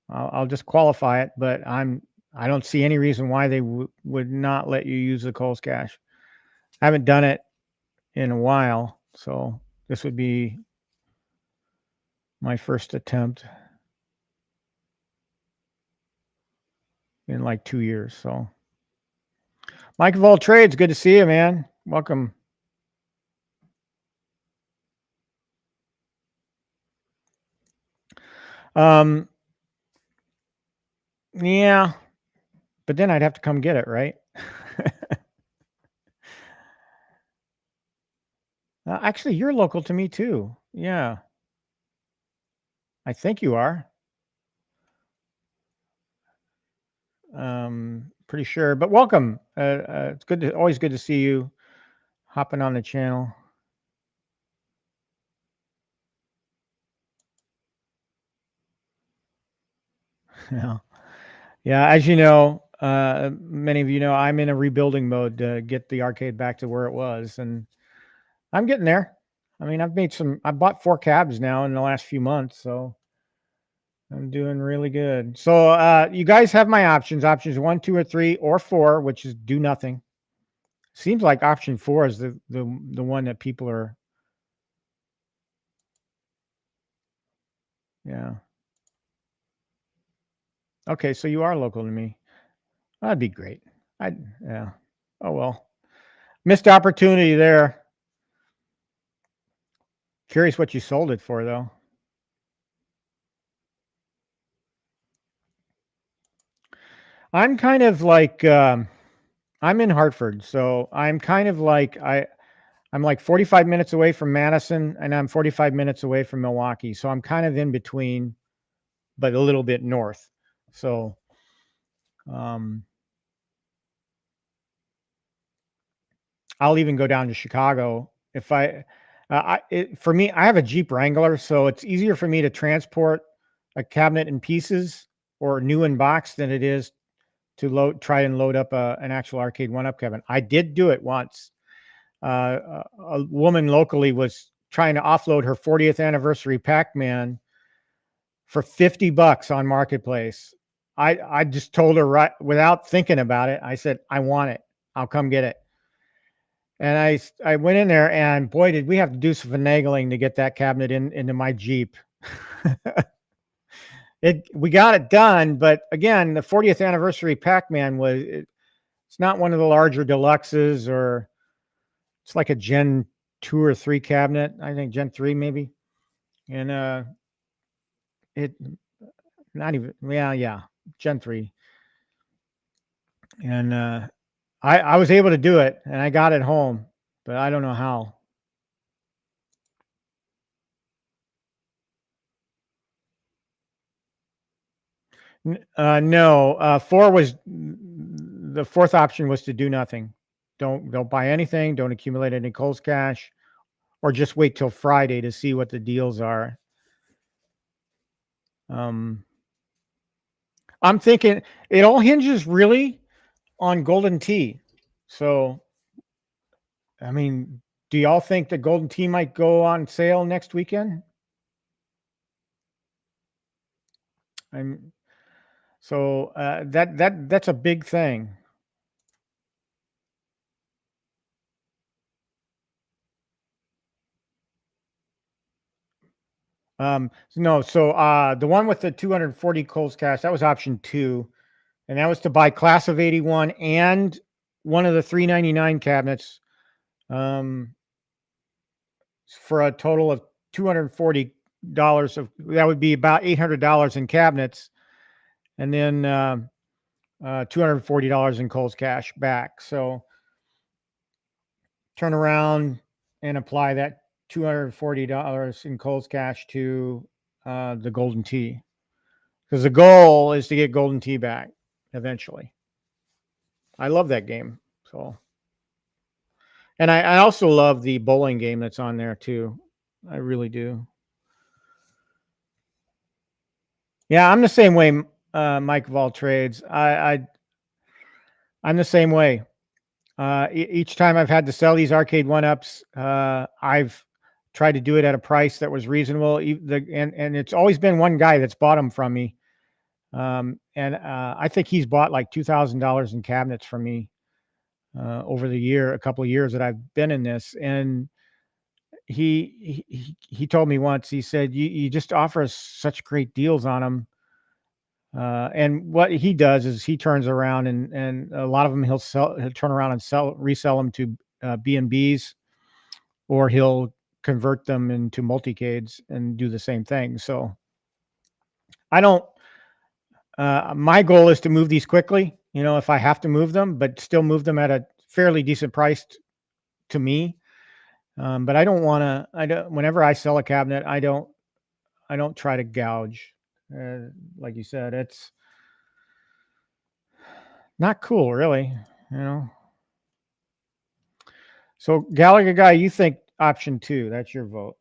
I'll just qualify it, but I don't see any reason why they would not let you use the Kohls Cash. I haven't done it in a while, so this would be my first attempt in like 2 years. So, Mike of all trades, good to see you, man. Welcome. Um, yeah, but then I'd have to come get it, right? Actually, you're local to me too. Yeah, I think you are. Pretty sure, but welcome. It's always good to see you hopping on the channel. Yeah, yeah. As you know, many of you know, I'm in a rebuilding mode to get the arcade back to where it was, and I'm getting there. I mean, I bought 4 cabs now in the last few months, so I'm doing really good. So, you guys have my options 1, 2, or 3, or 4, which is do nothing. Seems like option 4 is the one that people are. Yeah. Okay, so you are local to me. That'd be great. Yeah. Oh well. Missed opportunity there. Curious what you sold it for, though. I'm kind of like I'm in Hartford, so I'm kind of like I'm like 45 minutes away from Madison, and I'm 45 minutes away from Milwaukee. So I'm kind of in between, but a little bit north. So I'll even go down to Chicago if for me, I have a Jeep Wrangler, so it's easier for me to transport a cabinet in pieces or new in box than it is to try and load up an actual arcade one-up cabinet. I did do it once. A woman locally was trying to offload her 40th anniversary Pac-Man for $50 on Marketplace. I just told her right without thinking about it. I said, I want it. I'll come get it. And I went in there, and boy, did we have to do some finagling to get that cabinet into my Jeep. We got it done, but again, the 40th anniversary Pac-Man it's not one of the larger deluxes, or it's like a Gen 2 or 3 cabinet. I think Gen 3 maybe. And it not even yeah, Gen 3. And I was able to do it, and I got it home, but I don't know how. No, the fourth option was to do nothing. Don't buy anything. Don't accumulate any Kohls cash, or just wait till Friday to see what the deals are. I'm thinking it all hinges really on Golden Tee. So, I mean, do y'all think the Golden Tee might go on sale next weekend? That's a big thing. No, so the one with the 240 Kohls cash, that was option 2, and that was to buy class of 81 and one of the 399 cabinets, for a total of $240. That would be about $800 in cabinets, and then $240 in Kohls cash back. So turn around and apply that $240 in Kohls cash to the Golden Tee, because the goal is to get Golden Tee back eventually. I love that game. So, and I also love the bowling game that's on there too. I really do. Yeah, I'm the same way, Mike of all trades. I'm the same way. Each time I've had to sell these arcade one-ups, I've tried to do it at a price that was reasonable. And it's always been one guy that's bought them from me. And I think he's bought like $2,000 in cabinets from me over a couple of years that I've been in this. And he told me once, he said, you just offer us such great deals on them. And what he does is he turns around and a lot of them he'll turn around and resell them to B&Bs, or he'll convert them into multicades and do the same thing. So I don't, my goal is to move these quickly, if I have to move them, but still move them at a fairly decent price to me. But I don't want to, whenever I sell a cabinet, I don't try to gouge. Like you said, it's not cool, really, So Gallagher guy, you think option 2, that's your vote.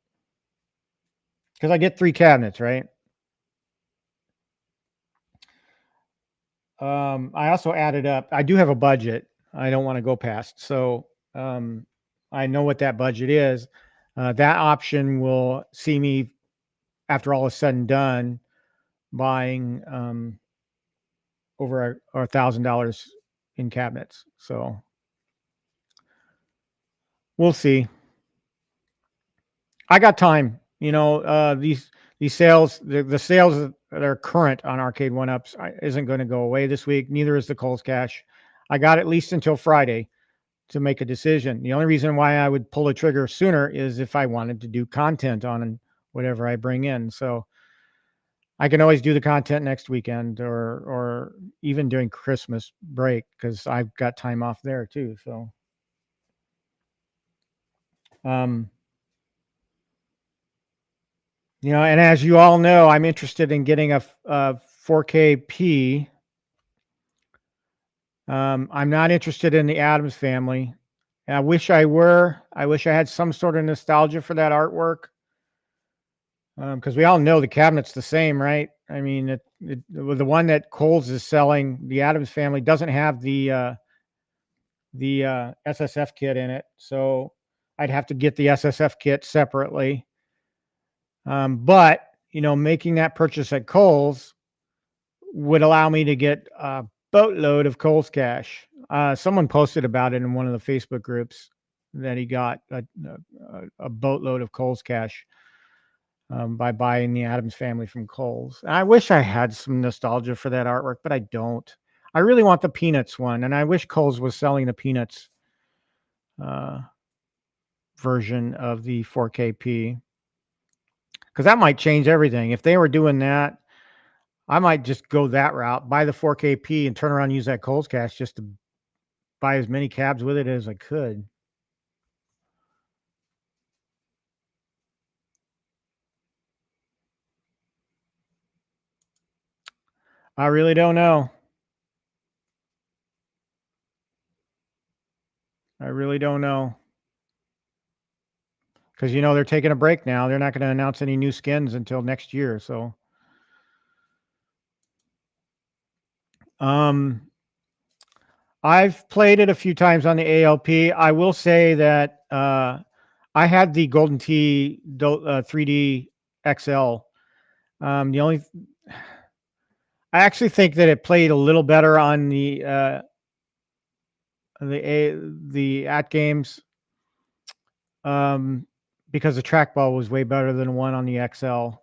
Because I get 3 cabinets, right? I also added up. I do have a budget. I don't want to go past. So I know what that budget is. That option will see me, after all is said and done, buying over $1,000 in cabinets. So we'll see. I got time. These sales, the sales that are current on arcade one-ups isn't going to go away this week. Neither is the Kohls cash. I got at least until Friday to make a decision. The only reason why I would pull the trigger sooner is if I wanted to do content on whatever I bring in. So I can always do the content next weekend or even during Christmas break because I've got time off there too. So, and as you all know, I'm interested in getting a 4K P. I'm not interested in the Addams Family. I wish I were. I wish I had some sort of nostalgia for that artwork. Because we all know the cabinet's the same, right? I mean, the one that Kohls is selling, the Addams Family, doesn't have the SSF kit in it, so I'd have to get the SSF kit separately. But making that purchase at Kohls would allow me to get a boatload of Kohls cash. Someone posted about it in one of the Facebook groups that he got a boatload of Kohls cash. By buying the Addams Family from Kohls. I wish I had some nostalgia for that artwork, but I don't. I really want the Peanuts one, and I wish Kohls was selling the Peanuts version of the 4KP, because that might change everything. If they were doing that, I might just go that route, buy the 4KP, and turn around and use that Kohls cash just to buy as many cabs with it as I could. I really don't know. I really don't know. Because, they're taking a break now. They're not going to announce any new skins until next year. So, I've played it a few times on the ALP. I will say that I had the Golden Tee 3D XL. I actually think that it played a little better on the at games, because the trackball was way better than the one on the XL.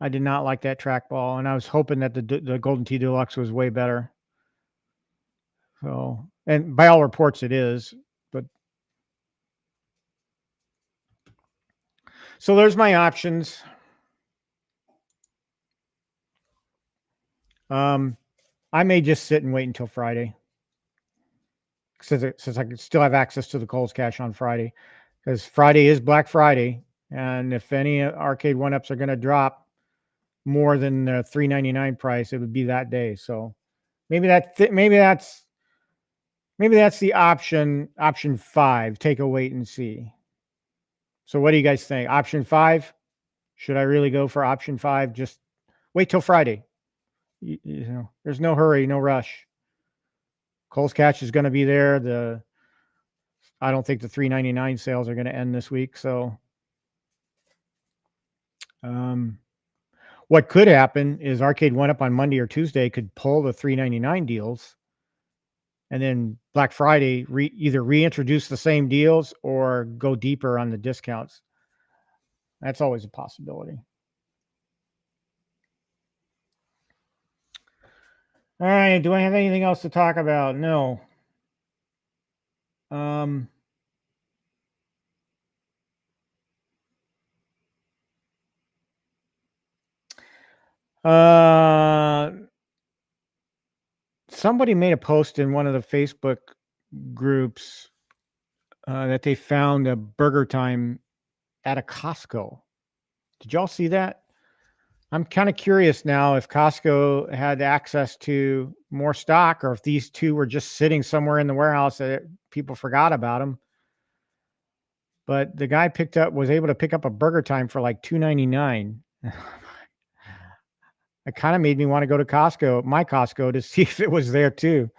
I did not like that trackball, and I was hoping that the Golden Tee Deluxe was way better. So, and by all reports, it is. But so there's my options. I may just sit and wait until Friday, since I can still have access to the Kohls cash on Friday, because Friday is Black Friday, and if any arcade 1-ups are going to drop more than the $3.99 price, it would be that day. So maybe that's the option 5. Take a wait and see. So what do you guys think? Option 5? Should I really go for option 5? Just wait till Friday. There's no hurry, no rush. Kohls cash is going to be there. I don't think the $3.99 sales are going to end this week. So, what could happen is Arcade 1-Up on Monday or Tuesday could pull the $3.99 deals, and then Black Friday either reintroduce the same deals or go deeper on the discounts. That's always a possibility. All right. Do I have anything else to talk about? No. Somebody made a post in one of the Facebook groups that they found a Burger Time at a Costco. Did y'all see that? I'm kind of curious now if Costco had access to more stock, or if these two were just sitting somewhere in the warehouse that people forgot about them. But the guy was able to pick up a Burger Time for like $2.99. It kind of made me want to go to my Costco, to see if it was there too.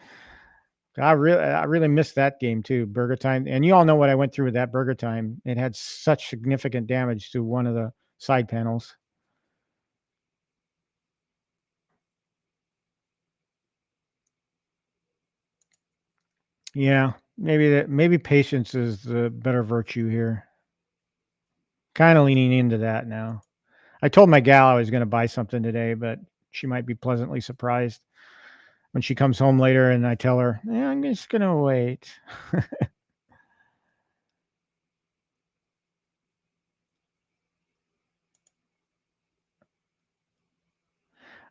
I really missed that game too, Burger Time. And you all know what I went through with that Burger Time. It had such significant damage to one of the side panels. Yeah, maybe patience is the better virtue here. Kind of leaning into that now. I told my gal I was going to buy something today, but she might be pleasantly surprised. when she comes home later and I tell her, yeah, I'm just going to wait.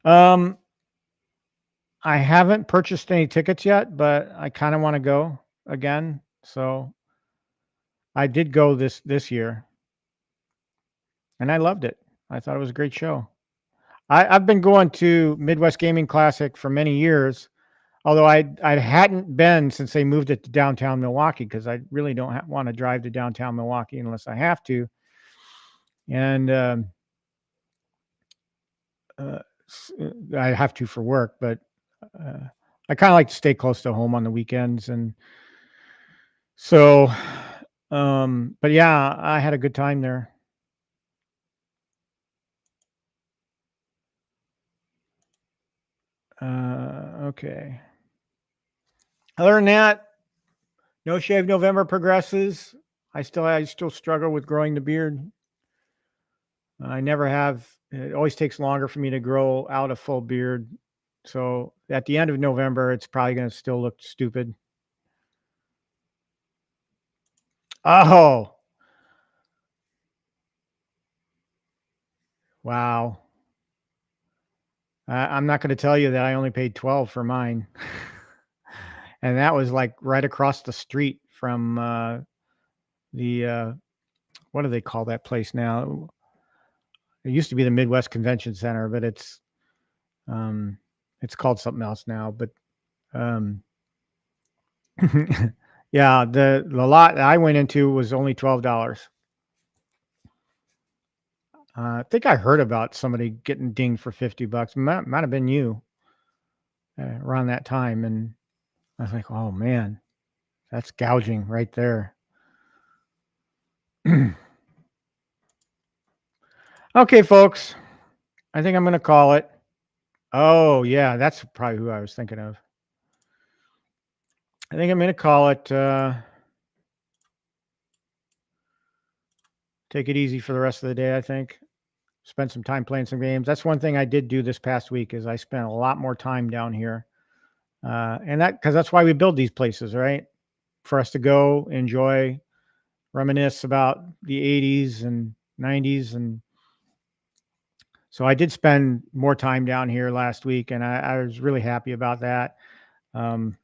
I haven't purchased any tickets yet, but I kind of want to go again. So I did go this year and I loved it. I thought it was a great show. I've been going to Midwest Gaming Classic for many years, although I hadn't been since they moved it to downtown Milwaukee, because I really don't want to drive to downtown Milwaukee unless I have to. And I have to for work, but I kind of like to stay close to home on the weekends. And so, but yeah, I had a good time there. Okay. Other than that, No Shave November progresses. I still struggle with growing the beard. I never have. It always takes longer for me to grow out a full beard. So at the end of November, it's probably going to still look stupid. Oh, wow. I'm not going to tell you that I only paid 12 for mine. And that was like right across the street from what do they call that place now? It used to be the Midwest Convention Center, but it's called something else now. But yeah, the lot that I went into was only $12. I think I heard about somebody getting dinged for $50. Might have been you around that time, and I was like, oh man, that's gouging right there. Okay, folks, I think I'm going to call it. Oh yeah, that's probably who I was thinking of. I think I'm going to call it. Take it easy for the rest of the day, I think. Spend some time playing some games. That's one thing I did do this past week, is I spent a lot more time down here. And because that's why we build these places, right? For us to go, enjoy, reminisce about the 80s and 90s. And so I did spend more time down here last week, and I was really happy about that. And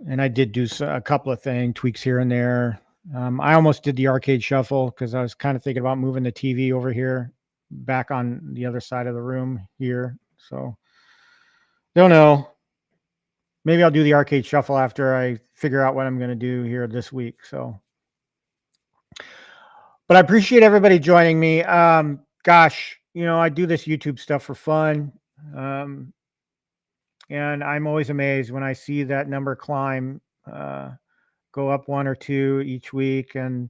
I did do a couple of tweaks here and there. I almost did the arcade shuffle because I was kind of thinking about moving the TV over here, back on the other side of the room here. So don't know. Maybe I'll do the arcade shuffle after I figure out what I'm going to do here this week. So, but I appreciate everybody joining me. Gosh, I do this YouTube stuff for fun. And I'm always amazed when I see that number climb, go up 1 or 2 each week. And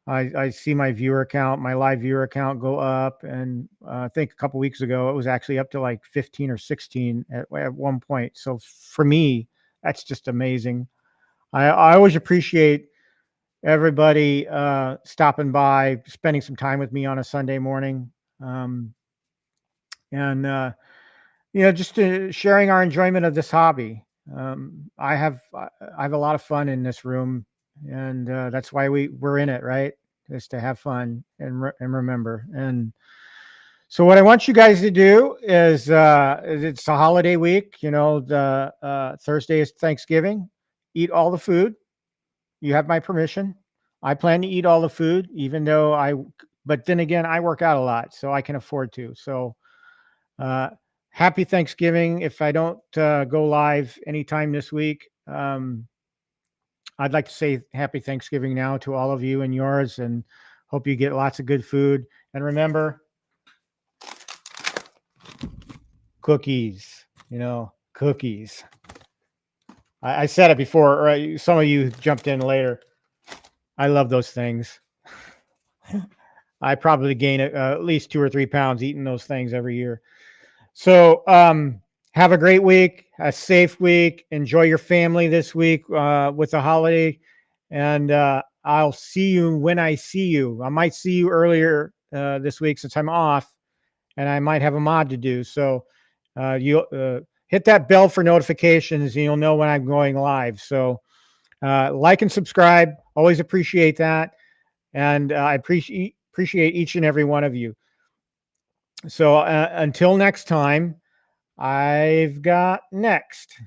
I see my live viewer count go up. And I think a couple weeks ago, it was actually up to like 15 or 16 at one point. So for me, that's just amazing. I always appreciate everybody stopping by, spending some time with me on a Sunday morning. And just sharing our enjoyment of this hobby. I have a lot of fun in this room, and that's why we're in it, right? Is to have fun and remember. And so what I want you guys to do is it's a holiday week. The Thursday is Thanksgiving. Eat all the food. You have my permission. I plan to eat all the food, but then again, I work out a lot, so I can afford to. So happy Thanksgiving. If I don't go live anytime this week, I'd like to say happy Thanksgiving now to all of you and yours, and hope you get lots of good food. And remember, cookies, cookies. I said it before, or some of you jumped in later. I love those things. I probably gain at least 2 or 3 pounds eating those things every year. So have a great week, a safe week. Enjoy your family this week with the holiday. And I'll see you when I see you. I might see you earlier this week since I'm off, and I might have a mod to do. So hit that bell for notifications and you'll know when I'm going live. So like and subscribe. Always appreciate that. And I appreciate each and every one of you. So until next time, I've got next.